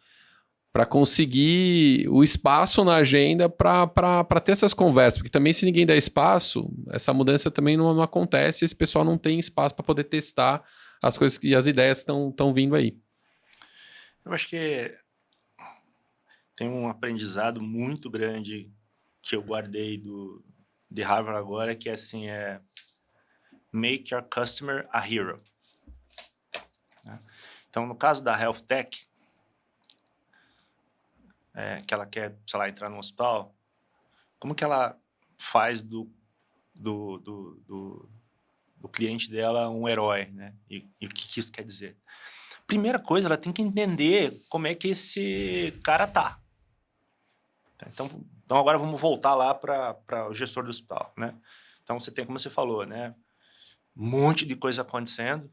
para conseguir o espaço na agenda para ter essas conversas? Porque também se ninguém der espaço, essa mudança também não acontece, esse pessoal não tem espaço para poder testar as coisas e as ideias estão vindo aí. Eu acho que tem um aprendizado muito grande que eu guardei de Harvard agora, que assim, make your customer a hero. Então, no caso da Health Tech, que ela quer, sei lá, entrar no hospital, como que ela faz do cliente dela um herói, né? E o que isso quer dizer? Primeira coisa, ela tem que entender como é que esse cara tá. Então agora vamos voltar lá para o gestor do hospital, né? Então você tem, como você falou, né? Um monte de coisa acontecendo.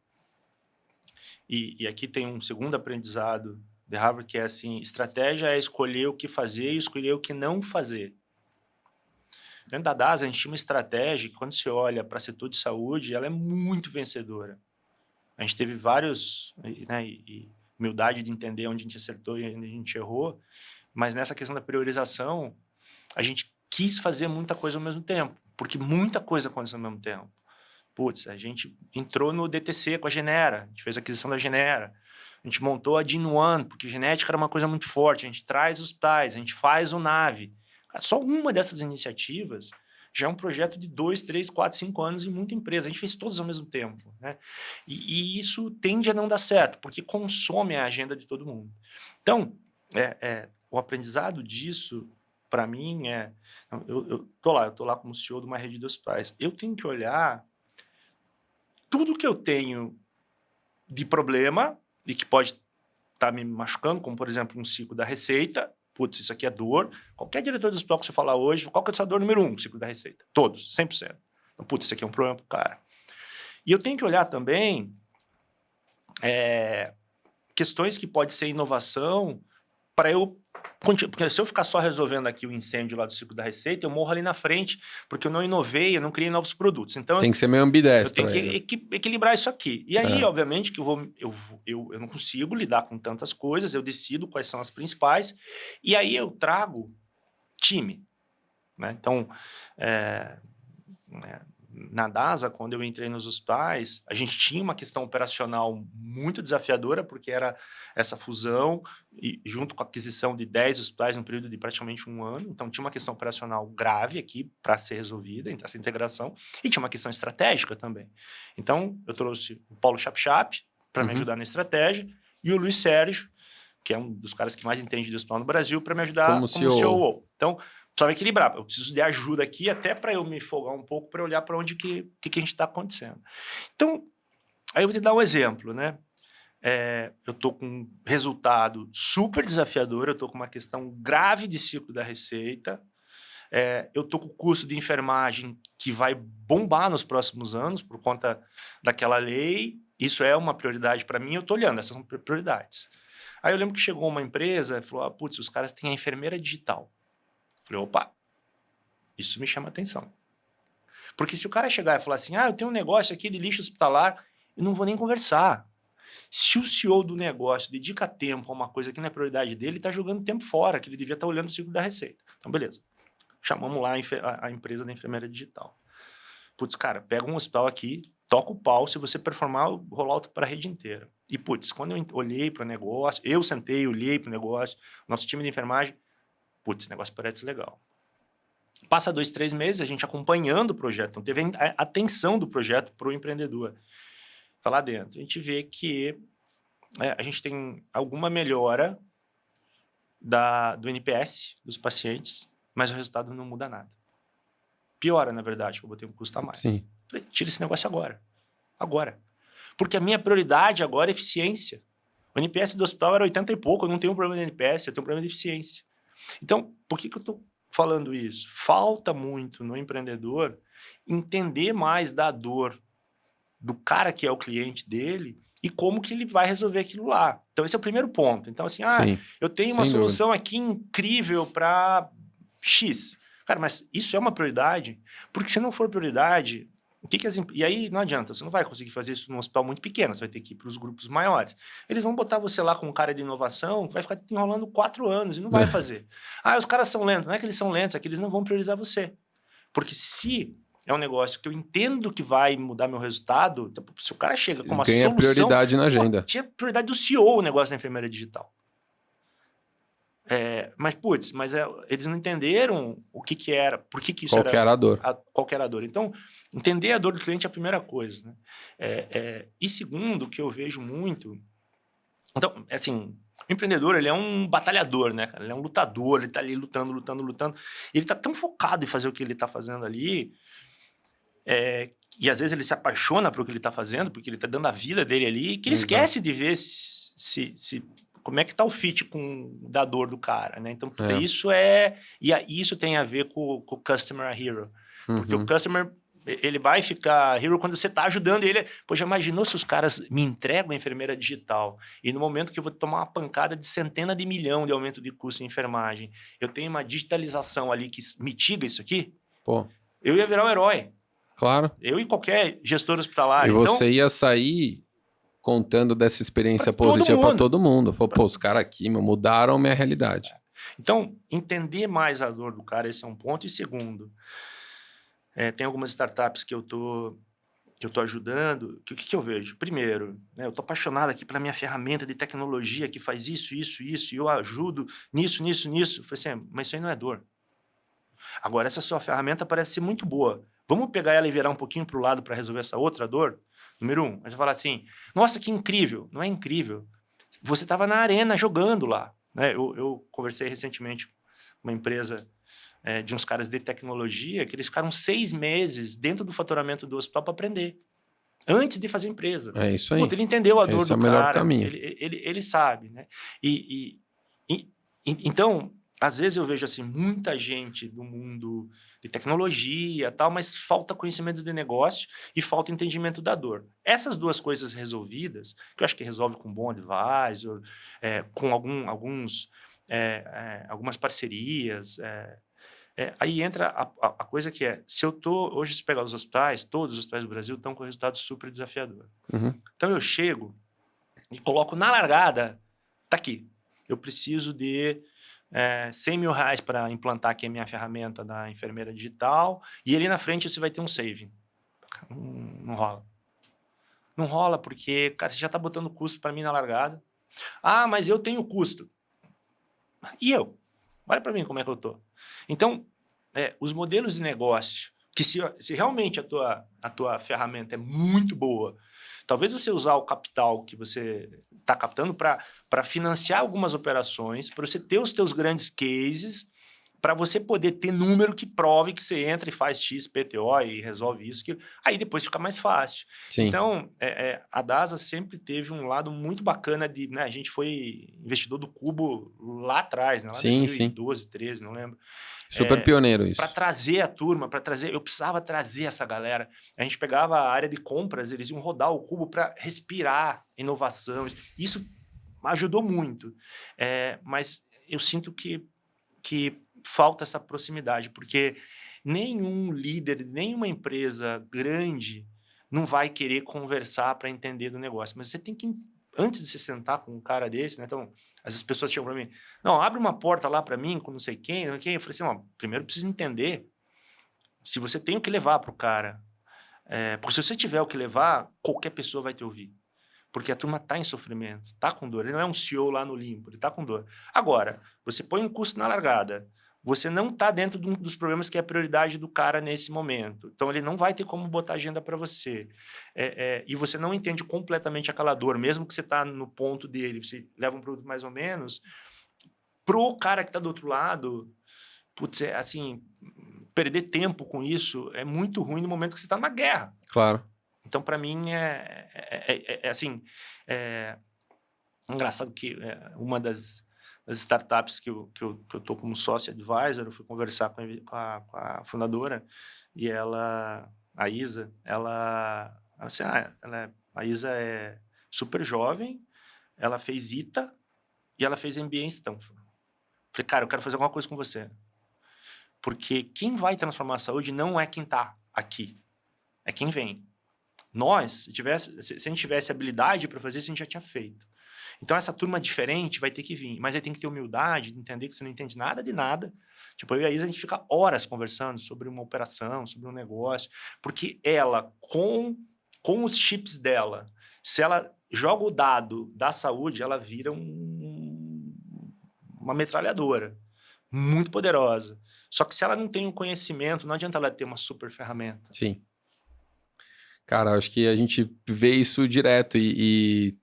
E aqui tem um segundo aprendizado de Harvard, que é assim, estratégia é escolher o que fazer e escolher o que não fazer. Dentro da DASA, a gente tinha uma estratégia que, quando você olha para o setor de saúde, ela é muito vencedora. A gente teve vários, né, e humildade de entender onde a gente acertou e onde a gente errou, mas nessa questão da priorização, a gente quis fazer muita coisa ao mesmo tempo, porque muita coisa aconteceu ao mesmo tempo. Putz, a gente entrou no DTC com a Genera, a gente fez a aquisição da Genera, a gente montou a GeneOne, porque genética era uma coisa muito forte, a gente traz hospitais, a gente faz o NAVE. Só uma dessas iniciativas já é um projeto de 2, 3, 4, 5 anos em muita empresa. A gente fez todos ao mesmo tempo, né? E isso tende a não dar certo, porque consome a agenda de todo mundo. Então, o aprendizado disso, para mim, eu tô lá como CEO de uma rede de hospitais. Eu tenho que olhar tudo que eu tenho de problema e que pode está me machucando, como, por exemplo, um ciclo da receita. Putz, isso aqui é dor. Qualquer diretor do hospital que você falar hoje, qual que é a sua dor número 1? O ciclo da receita. Todos, 100%. Então, putz, isso aqui é um problema para o cara. E eu tenho que olhar também questões que pode ser inovação para eu continuar. Porque se eu ficar só resolvendo aqui o incêndio lá do ciclo da receita, eu morro ali na frente, porque eu não inovei, eu não criei novos produtos. Então, tem que ser meio ambidestro. Eu tenho que equilibrar isso aqui. E aí, obviamente, que eu não consigo lidar com tantas coisas, eu decido quais são as principais, e aí eu trago time. Né? Então, na DASA, quando eu entrei nos hospitais, a gente tinha uma questão operacional muito desafiadora, porque era essa fusão, e junto com a aquisição de 10 hospitais num período de praticamente 1 ano. Então, tinha uma questão operacional grave aqui para ser resolvida, essa integração, e tinha uma questão estratégica também. Então, eu trouxe o Paulo Chap para me ajudar na estratégia, e o Luiz Sérgio, que é um dos caras que mais entende de hospital no Brasil, para me ajudar como CEO. Então, precisava equilibrar. Eu preciso de ajuda aqui até para eu me folgar um pouco, para olhar para onde que a gente está acontecendo. Então, aí eu vou te dar um exemplo, né? Eu estou com um resultado super desafiador, eu estou com uma questão grave de ciclo da receita, eu estou com o custo de enfermagem que vai bombar nos próximos anos por conta daquela lei, isso é uma prioridade para mim, eu estou olhando, essas são prioridades. Aí eu lembro que chegou uma empresa e falou, putz, os caras têm a enfermeira digital. Falei, opa, isso me chama atenção. Porque se o cara chegar e falar assim, eu tenho um negócio aqui de lixo hospitalar, eu não vou nem conversar. Se o CEO do negócio dedica tempo a uma coisa que não é prioridade dele, ele está jogando tempo fora, que ele devia estar olhando o ciclo da receita. Então, beleza. Chamamos lá a empresa da enfermeira digital. Putz, cara, pega um hospital aqui, toca o pau, se você performar, o rollout para a rede inteira. E, putz, quando eu olhei para o negócio, eu sentei, olhei para o negócio, nosso time de enfermagem, putz, esse negócio parece legal. Passa 2, 3 meses, a gente acompanhando o projeto, então teve a atenção do projeto para o empreendedor. Está lá dentro. A gente vê que a gente tem alguma melhora do NPS dos pacientes, mas o resultado não muda nada. Piora, na verdade, eu botei um custo a mais. Sim. Falei, tira esse negócio agora. Agora. Porque a minha prioridade agora é eficiência. O NPS do hospital era 80 e pouco, eu não tenho um problema de NPS, eu tenho um problema de eficiência. Então, por que eu estou falando isso? Falta muito no empreendedor entender mais da dor do cara que é o cliente dele e como que ele vai resolver aquilo lá. Então, esse é o primeiro ponto. Então, assim, eu tenho uma solução aqui incrível para X. Cara, mas isso é uma prioridade? Porque se não for prioridade, e aí não adianta, você não vai conseguir fazer isso num hospital muito pequeno, você vai ter que ir para os grupos maiores. Eles vão botar você lá com um cara de inovação que vai ficar te enrolando 4 anos e não vai fazer. Os caras são lentos. Não é que eles são lentos, é que eles não vão priorizar você. Porque se é um negócio que eu entendo que vai mudar meu resultado, se o cara chega com uma solução... Ganha prioridade na agenda. Tinha prioridade do CEO o negócio da enfermeira digital. Mas eles não entenderam o que era, por que isso era... Qual que era a dor. Então, entender a dor do cliente é a primeira coisa. Né? E segundo, o que eu vejo muito... Então, assim, o empreendedor, ele é um batalhador, né, cara? Ele é um lutador, ele tá ali lutando. E ele tá tão focado em fazer o que ele tá fazendo ali, e às vezes ele se apaixona por o que ele tá fazendo, porque ele tá dando a vida dele ali, que ele esquece de ver como é que tá o fit da dor do cara, né? Então, isso isso tem a ver com o Customer Hero. Porque o Customer, ele vai ficar hero quando você tá ajudando ele. Pô, já imaginou se os caras me entregam a enfermeira digital e no momento que eu vou tomar uma pancada de centenas de milhões de aumento de custo em enfermagem, eu tenho uma digitalização ali que mitiga isso aqui? Pô. Eu ia virar um herói. Claro. Eu e qualquer gestor hospitalar. E você ia sair contando dessa experiência positiva para todo mundo. Falou, pô, os caras aqui mudaram minha realidade. Então, entender mais a dor do cara, esse é um ponto. E segundo, tem algumas startups que eu tô ajudando. O que eu vejo? Primeiro, né, eu tô apaixonado aqui pela minha ferramenta de tecnologia que faz isso, e eu ajudo nisso. Eu falei assim, mas isso aí não é dor. Agora, essa sua ferramenta parece ser muito boa. Vamos pegar ela e virar um pouquinho para o lado para resolver essa outra dor? Número 1, a gente vai falar assim, nossa, que incrível. Não é incrível. Você estava na arena jogando lá. Né? Eu conversei recentemente com uma empresa de uns caras de tecnologia que eles ficaram 6 meses dentro do faturamento do hospital para aprender. antes de fazer empresa. É isso aí. Puta, ele entendeu a dor do é o melhor cara, caminho. ele sabe, né? Então, às vezes eu vejo assim, muita gente do mundo de tecnologia e tal, mas falta conhecimento de negócio e falta entendimento da dor. Essas duas coisas resolvidas, que eu acho que resolve com um bom advisor, com algumas parcerias, aí entra a coisa que se eu tô, hoje se pegar os hospitais, todos os hospitais do Brasil estão com resultado super desafiador. Então eu chego e coloco na largada, tá aqui, eu preciso de 100 mil reais para implantar aqui a minha ferramenta da enfermeira digital, e ali na frente você vai ter um saving. Não rola. Não rola porque, cara, você já tá botando custo para mim na largada. Ah, mas eu tenho custo. E eu? Olha para mim como é que eu tô. Então, os modelos de negócio, que se realmente a tua ferramenta é muito boa, talvez você usar o capital que você está captando para financiar algumas operações, para você ter os teus grandes cases, para você poder ter número que prove que você entra e faz X, PTO e resolve isso, aquilo. Aí depois fica mais fácil. Sim. Então, a DASA sempre teve um lado muito bacana de... Né, a gente foi investidor do Cubo lá atrás, né, lá em 2012, 2013, não lembro. Super pioneiro isso. Para trazer a turma, eu precisava trazer essa galera. A gente pegava a área de compras, eles iam rodar o Cubo para respirar inovação. Isso ajudou muito. Mas eu sinto que falta essa proximidade, porque nenhum líder, nenhuma empresa grande não vai querer conversar para entender do negócio. Mas você tem que, antes de você sentar com um cara desse, né? Então, às vezes as pessoas chegam para mim, não, abre uma porta lá para mim com não sei quem. Eu falei assim, ó, primeiro precisa entender se você tem o que levar para o cara. Porque se você tiver o que levar, qualquer pessoa vai te ouvir. Porque a turma está em sofrimento, está com dor. Ele não é um CEO lá no limbo, ele está com dor. Agora, você põe um custo na largada, você não está dentro dos problemas que é a prioridade do cara nesse momento. Então, ele não vai ter como botar agenda para você. E você não entende completamente aquela dor, mesmo que você está no ponto dele, você leva um produto mais ou menos, pro cara que está do outro lado, putz, assim, perder tempo com isso é muito ruim no momento que você está numa guerra. Claro. Então, para mim, assim, engraçado que uma das startups que eu estou como sócio advisor, eu fui conversar com a fundadora, e ela, a Isa, assim, a Isa é super jovem, ela fez ITA e ela fez MBA em Stanford. Falei, cara, eu quero fazer alguma coisa com você. Porque quem vai transformar a saúde não é quem está aqui, é quem vem. Nós, se a gente tivesse habilidade para fazer isso, a gente já tinha feito. Então, essa turma diferente vai ter que vir, mas aí tem que ter humildade de entender que você não entende nada de nada. Tipo, eu e a Isa, a gente fica horas conversando sobre uma operação, sobre um negócio, porque ela, com os chips dela, se ela joga o dado da saúde, ela vira uma metralhadora muito poderosa. Só que se ela não tem o conhecimento, não adianta ela ter uma super ferramenta. Sim. Cara, acho que a gente vê isso direto e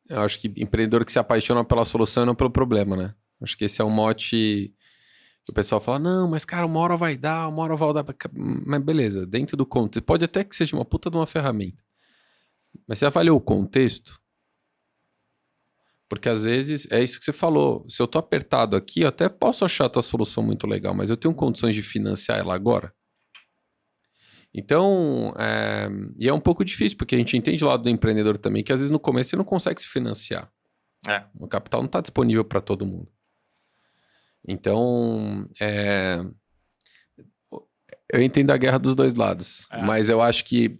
eu acho que empreendedor que se apaixona pela solução e não pelo problema, né? Acho que esse é um mote que o pessoal fala, não, mas cara, uma hora vai dar. Mas beleza, dentro do contexto. Pode até que seja uma puta de uma ferramenta. Mas você avaliou o contexto? Porque às vezes é isso que você falou. Se eu tô apertado aqui, eu até posso achar a tua solução muito legal, mas eu tenho condições de financiar ela agora? Então, e é um pouco difícil, porque a gente entende o lado do empreendedor também, que às vezes no começo você não consegue se financiar. O capital não está disponível para todo mundo. Então, eu entendo a guerra dos dois lados, mas eu acho que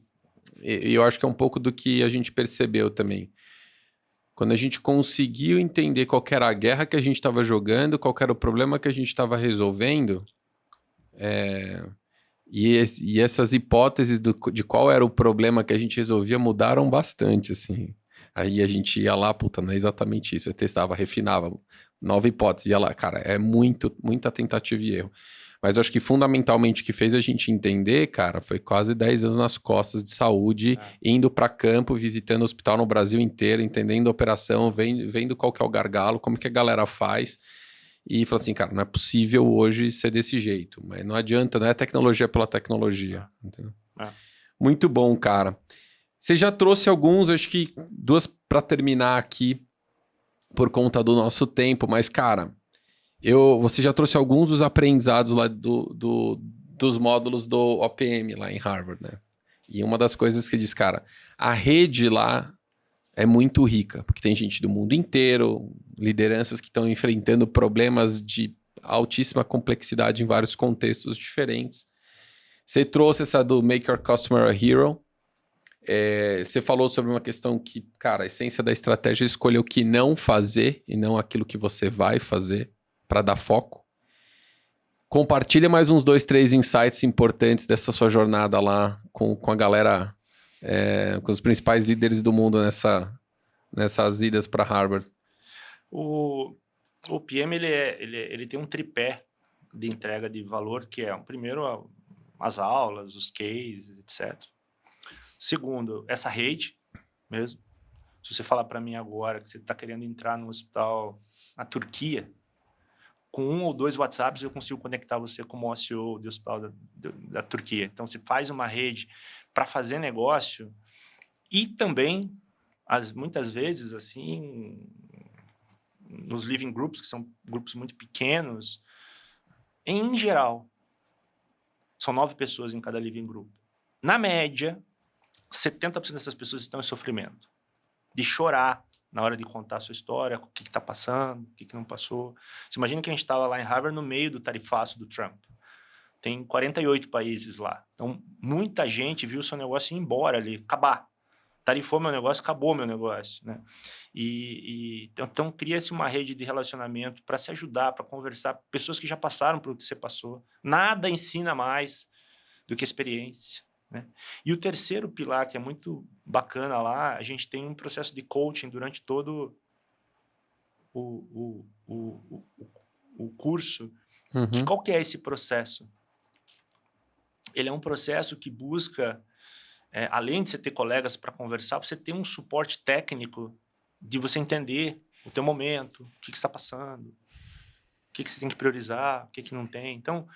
é um pouco do que a gente percebeu também. Quando a gente conseguiu entender qual era a guerra que a gente estava jogando, qual era o problema que a gente estava resolvendo, e essas hipóteses de qual era o problema que a gente resolvia mudaram bastante, assim. Aí a gente ia lá, puta, não é exatamente isso. Eu testava, refinava, nova hipótese, ia lá. Cara, é muita tentativa e erro. Mas eu acho que fundamentalmente o que fez a gente entender, cara, foi quase 10 anos nas costas de saúde, indo para campo, visitando o hospital no Brasil inteiro, entendendo a operação, vendo qual que é o gargalo, como que a galera faz. E falou assim, cara, não é possível hoje ser desse jeito. Mas não adianta, não é tecnologia pela tecnologia. Entendeu? Muito bom, cara. Você já trouxe alguns, acho que 2 para terminar aqui, por conta do nosso tempo, mas, cara, você já trouxe alguns dos aprendizados lá dos módulos do OPM lá em Harvard, né? E uma das coisas que diz, cara, a rede lá é muito rica, porque tem gente do mundo inteiro, lideranças que estão enfrentando problemas de altíssima complexidade em vários contextos diferentes. Você trouxe essa do Make Your Customer a Hero. Você falou sobre uma questão que, cara, a essência da estratégia é escolher o que não fazer e não aquilo que você vai fazer para dar foco. Compartilha mais uns 2, 3 insights importantes dessa sua jornada lá com a galera, com os principais líderes do mundo nessas idas para Harvard. O PM ele tem um tripé de entrega de valor, que é, primeiro, as aulas, os cases, etc. Segundo, essa rede mesmo. Se você falar para mim agora que você está querendo entrar no hospital na Turquia, com 1 ou 2 WhatsApps eu consigo conectar você como OCO do hospital da Turquia. Então, você faz uma rede para fazer negócio e também, muitas vezes, assim, nos living groups, que são grupos muito pequenos, em geral, são 9 pessoas em cada living group. Na média, 70% dessas pessoas estão em sofrimento, de chorar na hora de contar a sua história, o que está passando, o que não passou. Você imagina que a gente estava lá em Harvard no meio do tarifaço do Trump. Tem 48 países lá. Então, muita gente viu o seu negócio ir embora ali, acabar. Tarifou meu negócio, acabou meu negócio, né? Então cria-se uma rede de relacionamento para se ajudar, para conversar, pessoas que já passaram por o que você passou. Nada ensina mais do que experiência, né? E o terceiro pilar, que é muito bacana lá, a gente tem um processo de coaching durante todo o curso. Uhum. Qual que é esse processo? Ele é um processo que busca, além de você ter colegas para conversar, você ter um suporte técnico de você entender o teu momento, o que está passando, o que você tem que priorizar, o que não tem. Então,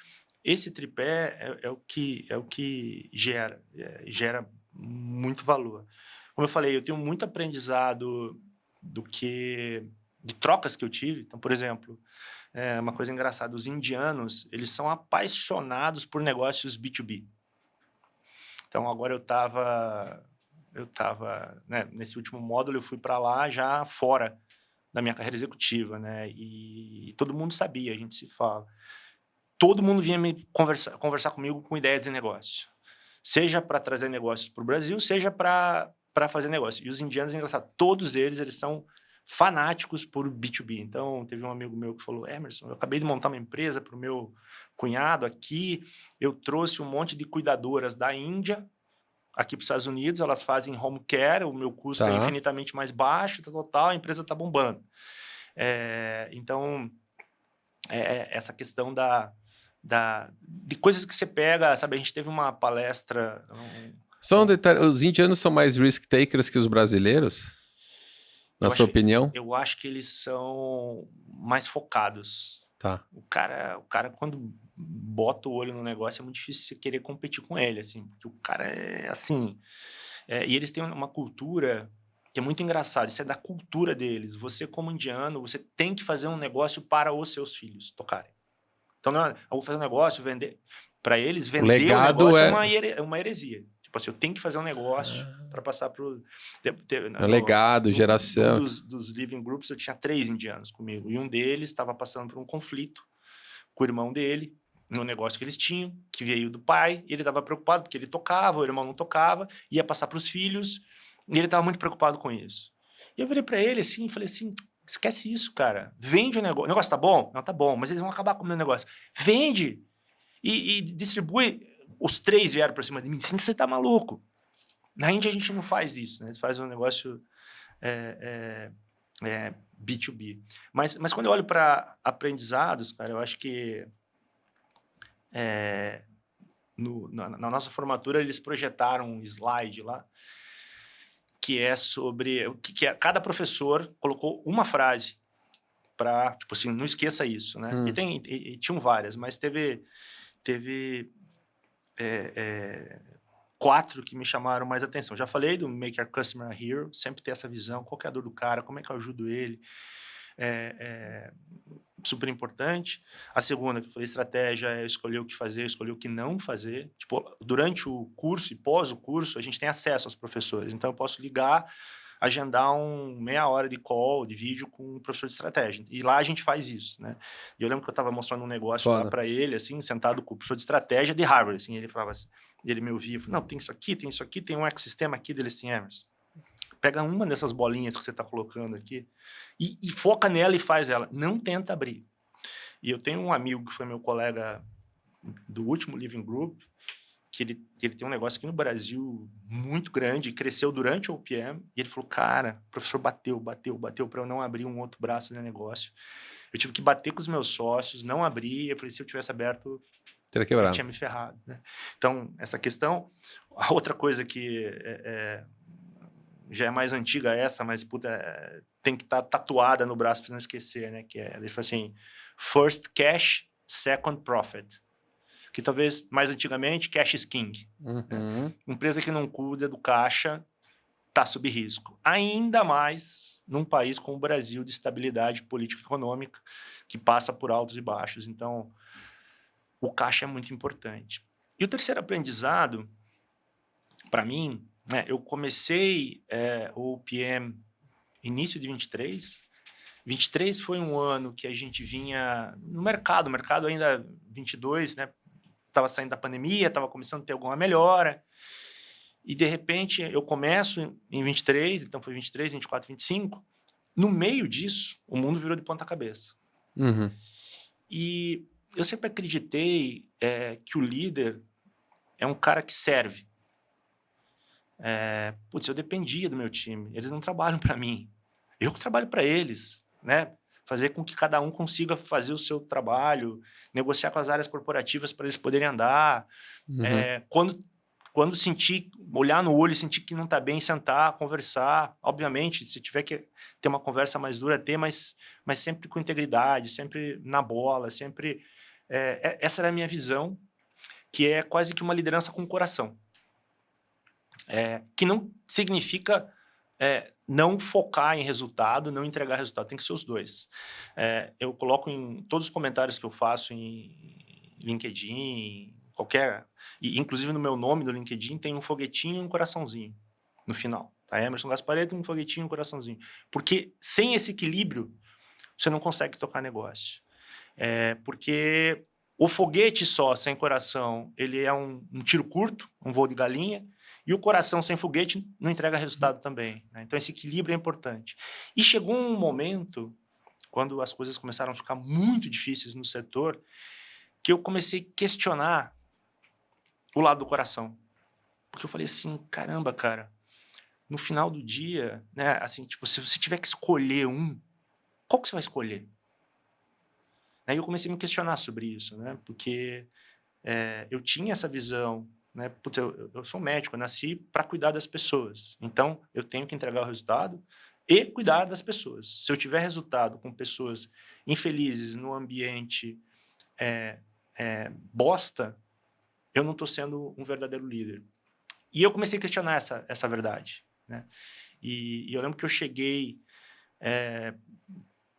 esse tripé é o que gera muito valor. Como eu falei, eu tenho muito aprendizado de trocas que eu tive. Então, por exemplo, uma coisa engraçada, os indianos, eles são apaixonados por negócios B2B. Então, agora eu estava, né, nesse último módulo, eu fui para lá já fora da minha carreira executiva, né? E todo mundo sabia, a gente se fala. Todo mundo vinha me conversar comigo com ideias de negócio. Seja para trazer negócios para o Brasil, seja para fazer negócio. E os indianos, é engraçado, todos eles são fanáticos por B2B. Então, teve um amigo meu que falou, Emerson, eu acabei de montar uma empresa para o meu cunhado aqui, eu trouxe um monte de cuidadoras da Índia aqui para os Estados Unidos, elas fazem home care, o meu custo é infinitamente mais baixo, a empresa está bombando. Então, essa questão de coisas que você pega, sabe? A gente teve uma palestra... Só um detalhe, os indianos são mais risk takers que os brasileiros? Na sua opinião? Eu acho que eles são mais focados. Tá. O cara, quando bota o olho no negócio, é muito difícil você querer competir com ele, assim, porque o cara é assim... e eles têm uma cultura que é muito engraçada, isso é da cultura deles. Você, como indiano, você tem que fazer um negócio para os seus filhos tocarem. Então, não, eu vou fazer um negócio, vender... Para eles, vender o negócio é uma heresia. Tipo assim, eu tenho que fazer um negócio para passar para o... legado, geração. Dos living groups, eu tinha 3 indianos comigo. E um deles estava passando por um conflito com o irmão dele, no negócio que eles tinham, que veio do pai. E ele estava preocupado porque ele tocava, o irmão não tocava, ia passar para os filhos. E ele estava muito preocupado com isso. E eu virei para ele assim e falei assim... Esquece isso, cara. Vende o negócio. O negócio tá bom? Não, tá bom, mas eles vão acabar com o meu negócio. Vende! E distribui. Os 3 vieram para cima de mim. Você tá maluco. Na Índia a gente não faz isso, né? A gente faz um negócio B2B. Mas quando eu olho para aprendizados, cara, eu acho que na nossa formatura eles projetaram um slide lá que é sobre cada professor colocou uma frase para, tipo assim, não esqueça isso, né? E tinham várias, mas teve 4 que me chamaram mais atenção. Já falei do Make Our Customer a Hero, sempre ter essa visão, qual que é a dor do cara, como é que eu ajudo ele, super importante. A segunda, que eu falei, estratégia, é escolher o que fazer, escolher o que não fazer. Tipo, durante o curso e pós o curso, a gente tem acesso aos professores, então eu posso ligar, agendar meia hora de call, de vídeo com um professor de estratégia. E lá a gente faz isso, né? E eu lembro que eu estava mostrando um negócio lá para ele, assim, sentado com o professor de estratégia de Harvard, assim, ele falava assim, ele me ouvia, falava, não, tem isso aqui, tem um ecossistema aqui dele, assim, Emerson. Pega uma dessas bolinhas que você está colocando aqui e foca nela e faz ela. Não tenta abrir. E eu tenho um amigo que foi meu colega do último Living Group, que ele tem um negócio aqui no Brasil muito grande, cresceu durante o OPM, e ele falou, cara, o professor bateu para eu não abrir um outro braço no negócio. Eu tive que bater com os meus sócios, não abrir, eu falei, se eu tivesse aberto, eu tinha me ferrado. Né? Então, essa questão. A outra coisa que já é mais antiga essa, mas puta, tem que estar tatuada no braço para não esquecer, né? Que ele fala assim, first cash, second profit. Que talvez, mais antigamente, cash is king. Né? Empresa que não cuida do caixa está sob risco. Ainda mais num país como o Brasil, de estabilidade política e econômica, que passa por altos e baixos. Então, o caixa é muito importante. E o terceiro aprendizado, para mim, né, eu comecei o PM início de 23. 23 foi um ano que a gente vinha no mercado, o mercado ainda 22, né? Estava saindo da pandemia, estava começando a ter alguma melhora. E, de repente, eu começo em 23, então foi 23, 24, 25. No meio disso, o mundo virou de ponta cabeça. E eu sempre acreditei que o líder é um cara que serve. Eu dependia do meu time. Eles não trabalham para mim. Eu que trabalho para eles, né? Fazer com que cada um consiga fazer o seu trabalho, negociar com as áreas corporativas para eles poderem andar. Quando sentir, olhar no olho e sentir que não está bem, sentar, conversar. Obviamente, se tiver que ter uma conversa mais dura, mas sempre com integridade, sempre na bola, sempre... essa era a minha visão, que é quase que uma liderança com coração. Que não significa não focar em resultado, não entregar resultado, tem que ser os dois. Eu coloco em todos os comentários que eu faço em LinkedIn, inclusive no meu nome do LinkedIn tem um foguetinho e um coraçãozinho no final. Tá? Emerson Gasparetto, um foguetinho e um coraçãozinho. Porque sem esse equilíbrio, você não consegue tocar negócio. Porque o foguete só, sem coração, ele é um tiro curto, um voo de galinha, e o coração sem foguete não entrega resultado também. Né? Então, esse equilíbrio é importante. E chegou um momento, quando as coisas começaram a ficar muito difíceis no setor, que eu comecei a questionar o lado do coração. Porque eu falei assim, caramba, cara, no final do dia, né, assim, tipo, se você tiver que escolher qual que você vai escolher? Aí eu comecei a me questionar sobre isso, né? Porque eu tinha essa visão, né? Putz, eu sou médico, eu nasci para cuidar das pessoas. Então, eu tenho que entregar o resultado e cuidar das pessoas. Se eu tiver resultado com pessoas infelizes no ambiente bosta, eu não estou sendo um verdadeiro líder. E eu comecei a questionar essa verdade, né? E eu lembro que eu cheguei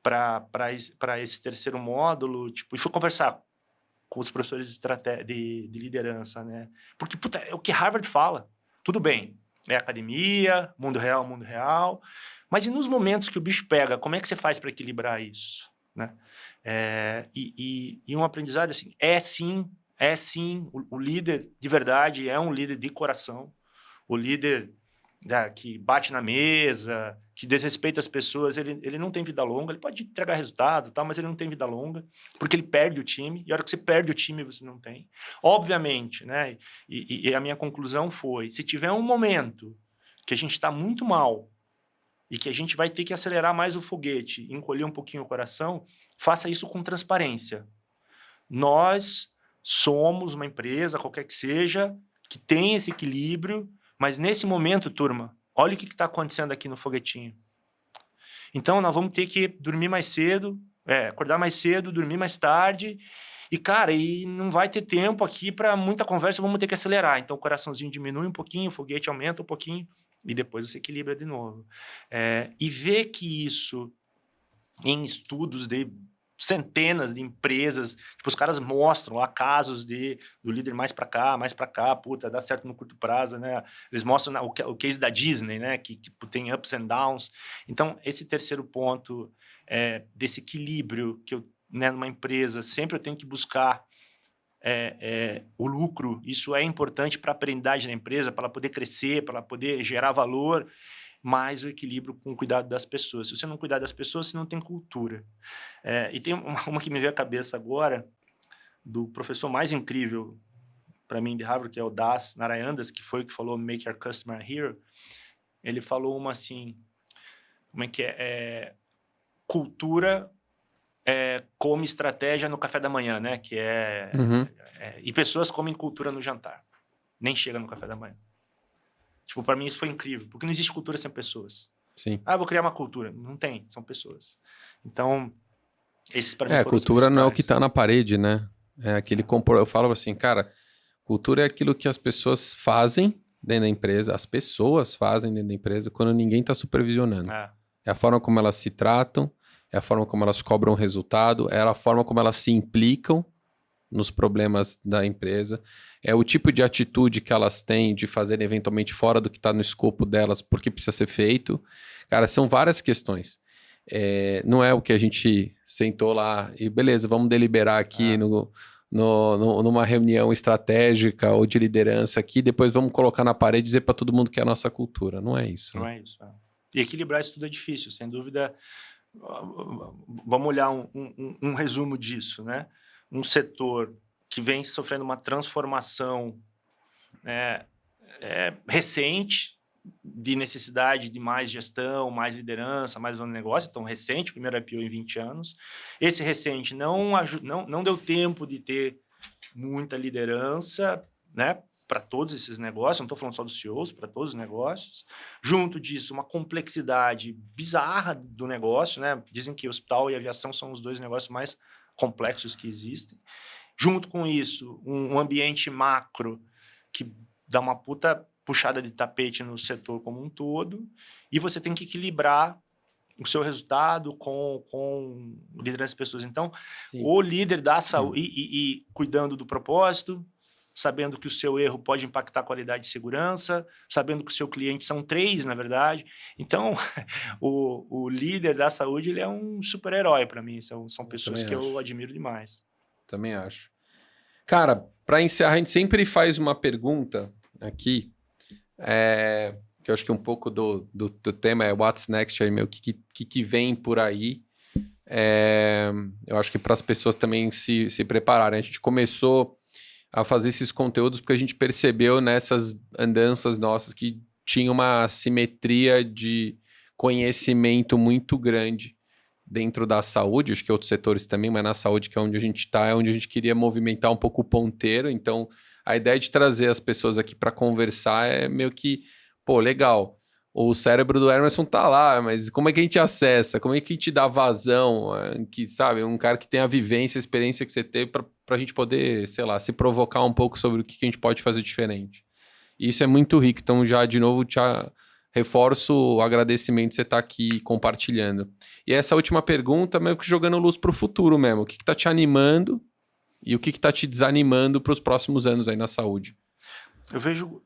para esse terceiro módulo, tipo, e fui conversar com os professores de liderança, né? Porque, puta, é o que Harvard fala. Tudo bem, é academia, mundo real, mas e nos momentos que o bicho pega, como é que você faz para equilibrar isso, né? E um aprendizado, assim, é sim, o líder de verdade é um líder de coração, o líder que bate na mesa, que desrespeita as pessoas, ele não tem vida longa, ele pode entregar resultado, mas ele não tem vida longa, porque ele perde o time, e a hora que você perde o time, você não tem. Obviamente, né? E a minha conclusão foi, se tiver um momento que a gente está muito mal, e que a gente vai ter que acelerar mais o foguete, encolher um pouquinho o coração, faça isso com transparência. Nós somos uma empresa, qualquer que seja, que tem esse equilíbrio, mas nesse momento, turma, olha o que está acontecendo aqui no foguetinho. Então, nós vamos ter que dormir mais cedo, acordar mais cedo, dormir mais tarde, E, cara, e não vai ter tempo aqui para muita conversa, vamos ter que acelerar. Então, o coraçãozinho diminui um pouquinho, o foguete aumenta um pouquinho, e depois você equilibra de novo. E ver que isso, em estudos de centenas de empresas, tipo, os caras mostram lá casos do líder mais para cá, puta, dá certo no curto prazo, né? Eles mostram o case da Disney, né? Que tem ups and downs. Então, esse terceiro ponto desse equilíbrio que eu, né, numa empresa, sempre eu tenho que buscar o lucro. Isso é importante para a aprendizagem da empresa, para ela poder crescer, para ela poder gerar valor, mas o equilíbrio com o cuidado das pessoas. Se você não cuidar das pessoas, você não tem cultura. E tem uma que me veio à cabeça agora, do professor mais incrível para mim de Harvard, que é o Das Narayandas, que foi o que falou Make Your Customer a Hero. Ele falou uma assim, como é que cultura come estratégia no café da manhã, né? Que e pessoas comem cultura no jantar. Nem chega no café da manhã. Tipo, para mim isso foi incrível, porque não existe cultura sem pessoas. Sim. Vou criar uma cultura. Não tem, são pessoas. Então, esses para mim foram cultura os principais. não é o que tá na parede, né? É aquele eu falo assim, cara, cultura é aquilo que as pessoas fazem dentro da empresa, as pessoas fazem dentro da empresa quando ninguém tá supervisionando. É a forma como elas se tratam, é a forma como elas cobram resultado, é a forma como elas se implicam nos problemas da empresa, é o tipo de atitude que elas têm de fazer eventualmente fora do que está no escopo delas porque precisa ser feito. Cara, são várias questões. Não é o que a gente sentou lá e beleza, vamos deliberar aqui numa reunião estratégica ou de liderança aqui, depois vamos colocar na parede e dizer para todo mundo que é a nossa cultura. Não é isso. Não é isso. E equilibrar isso tudo é difícil, sem dúvida. Vamos olhar um resumo disso, né? Um setor que vem sofrendo uma transformação recente, de necessidade de mais gestão, mais liderança, mais dono de negócio, então recente, primeiro IPO em 20 anos. Esse recente não deu tempo de ter muita liderança, né, para todos esses negócios, não estou falando só dos CEOs, para todos os negócios. Junto disso, uma complexidade bizarra do negócio, né? Dizem que hospital e aviação são os dois negócios mais complexos que existem. Junto com isso, um ambiente macro que dá uma puta puxada de tapete no setor como um todo, e você tem que equilibrar o seu resultado com liderança de pessoas. Então, sim, o líder da saúde e cuidando do propósito, sabendo que o seu erro pode impactar a qualidade de segurança, sabendo que o seu cliente são 3, na verdade. Então, o líder da saúde, ele é um super-herói para mim. São pessoas que eu admiro demais. Também acho. Cara, para encerrar, a gente sempre faz uma pergunta aqui, que eu acho que um pouco do tema é What's Next, aí, meu, o que vem por aí. Eu acho que para as pessoas também se prepararem. A gente começou a fazer esses conteúdos porque a gente percebeu nessas andanças nossas que tinha uma simetria de conhecimento muito grande dentro da saúde, acho que outros setores também, mas na saúde, que é onde a gente está, é onde a gente queria movimentar um pouco o ponteiro. Então, a ideia de trazer as pessoas aqui para conversar é meio que, pô, legal, o cérebro do Emerson tá lá, mas como é que a gente acessa? Como é que a gente dá vazão? Que, sabe, um cara que tem a vivência, a experiência que você teve para a gente poder, sei lá, se provocar um pouco sobre o que a gente pode fazer diferente. E isso é muito rico, então já, de novo, reforço o agradecimento de você estar aqui compartilhando. E essa última pergunta, meio que jogando luz para o futuro mesmo. O que está te animando e o que está te desanimando para os próximos anos aí na saúde? Eu vejo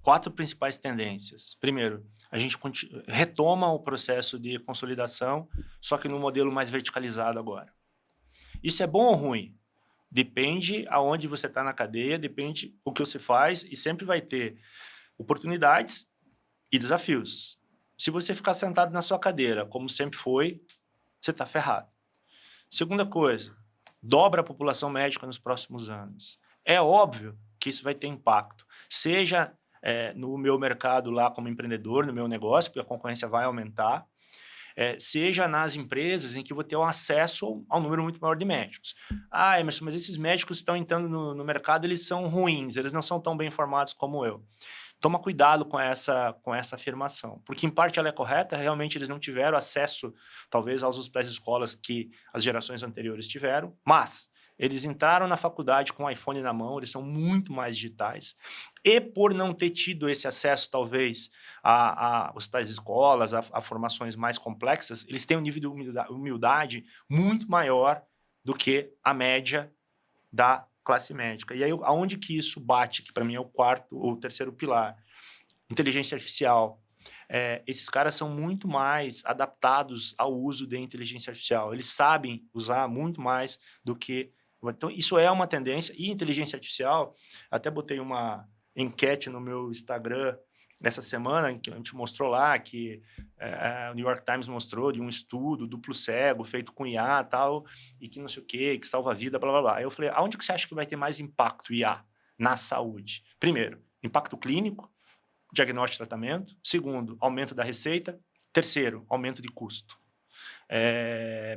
4 principais tendências. Primeiro, a gente retoma o processo de consolidação, só que no modelo mais verticalizado agora. Isso é bom ou ruim? Depende aonde você está na cadeia, depende o que você faz, e sempre vai ter oportunidades e desafios. Se você ficar sentado na sua cadeira, como sempre foi, você está ferrado. Segunda coisa, dobra a população médica nos próximos anos. É óbvio que isso vai ter impacto, seja no meu mercado lá como empreendedor, no meu negócio, porque a concorrência vai aumentar, seja nas empresas em que eu vou ter um acesso a um número muito maior de médicos. Emerson, mas esses médicos que estão entrando no mercado, eles são ruins, eles não são tão bem formados como eu. Toma cuidado com essa afirmação, porque em parte ela é correta, realmente eles não tiveram acesso, talvez, às escolas que as gerações anteriores tiveram, mas Eles entraram na faculdade com o iPhone na mão, eles são muito mais digitais. E por não ter tido esse acesso, talvez, a hospitais e escolas, a formações mais complexas, eles têm um nível de humildade muito maior do que a média da classe médica. E aí, aonde que isso bate, que para mim é o quarto ou terceiro pilar? Inteligência artificial. Esses caras são muito mais adaptados ao uso da inteligência artificial. Eles sabem usar muito mais do que... Então, isso é uma tendência. E inteligência artificial, até botei uma enquete no meu Instagram essa semana, que a gente mostrou lá, que o New York Times mostrou de um estudo duplo cego, feito com IA e tal, e que não sei o quê, que salva a vida, blá, blá, blá. Aí eu falei, aonde que você acha que vai ter mais impacto IA na saúde? Primeiro, impacto clínico, diagnóstico e tratamento. Segundo, aumento da receita. Terceiro, aumento de custo.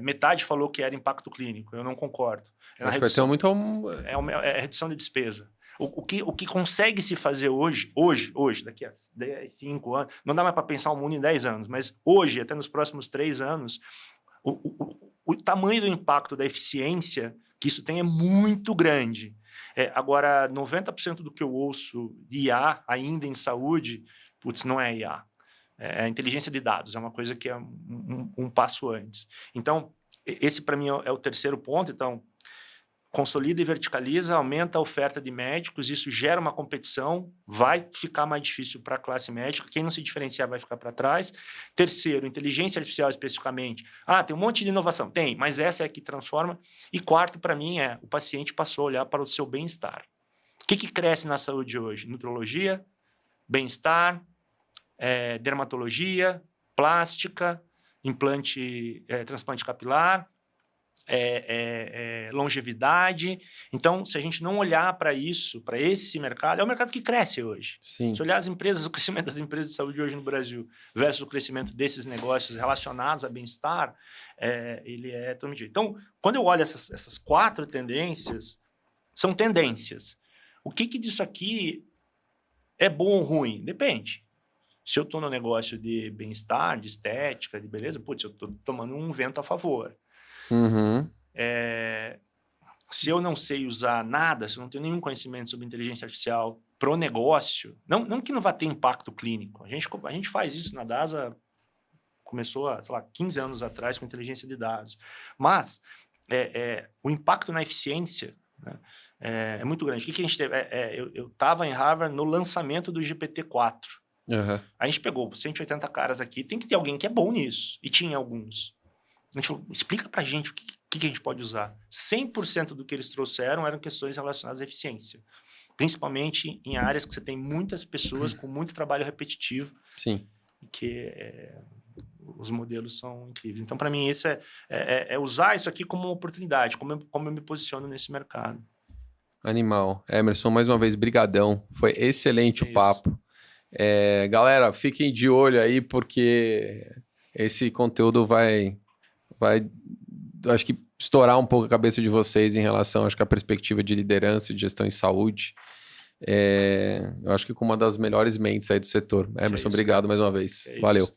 Metade falou que era impacto clínico, eu não concordo. Redução, vai ter muito... redução de despesa. O que consegue se fazer hoje, daqui a 10, 5 anos, não dá mais para pensar o mundo em 10 anos, mas hoje, até nos próximos 3 anos, o tamanho do impacto da eficiência que isso tem é muito grande. Agora, 90% do que eu ouço de IA ainda em saúde, não é IA. É inteligência de dados, é uma coisa que é um passo antes. Então, esse para mim é o terceiro ponto. Então, consolida e verticaliza, aumenta a oferta de médicos, isso gera uma competição, vai ficar mais difícil para a classe médica, quem não se diferenciar vai ficar para trás. Terceiro, inteligência artificial especificamente. Tem um monte de inovação, tem, mas essa é a que transforma. E quarto, para mim, o paciente passou a olhar para o seu bem-estar. O que cresce na saúde hoje? Nutrologia, bem-estar, dermatologia, plástica, transplante capilar, longevidade. Então, se a gente não olhar para isso, para esse mercado, é o mercado que cresce hoje. Sim. Se olhar o crescimento das empresas de saúde hoje no Brasil versus o crescimento desses negócios relacionados a bem-estar, ele é totalmente diferente. Então, quando eu olho essas 4 tendências, são tendências. O que disso aqui é bom ou ruim? Depende. Se eu estou no negócio de bem-estar, de estética, de beleza, eu estou tomando um vento a favor. Uhum. Se eu não sei usar nada, se eu não tenho nenhum conhecimento sobre inteligência artificial pro negócio, não que não vá ter impacto clínico. A gente faz isso na DASA, começou há, 15 anos atrás com inteligência de dados. Mas o impacto na eficiência, né, é muito grande. O que a gente teve? Eu estava em Harvard no lançamento do GPT-4. Uhum. A gente pegou 180 caras aqui, tem que ter alguém que é bom nisso. E tinha alguns. A gente falou, explica pra gente o que a gente pode usar. 100% do que eles trouxeram eram questões relacionadas à eficiência. Principalmente em áreas que você tem muitas pessoas com muito trabalho repetitivo. Sim. Que os modelos são incríveis. Então, para mim, isso é usar isso aqui como uma oportunidade, como eu me posiciono nesse mercado. Animal. Emerson, mais uma vez, brigadão. Foi excelente o papo. Galera, fiquem de olho aí, porque esse conteúdo vai, acho que, estourar um pouco a cabeça de vocês em relação, acho que, à perspectiva de liderança e de gestão em saúde. Eu acho que com uma das melhores mentes aí do setor. Emerson, obrigado mais uma vez. Valeu.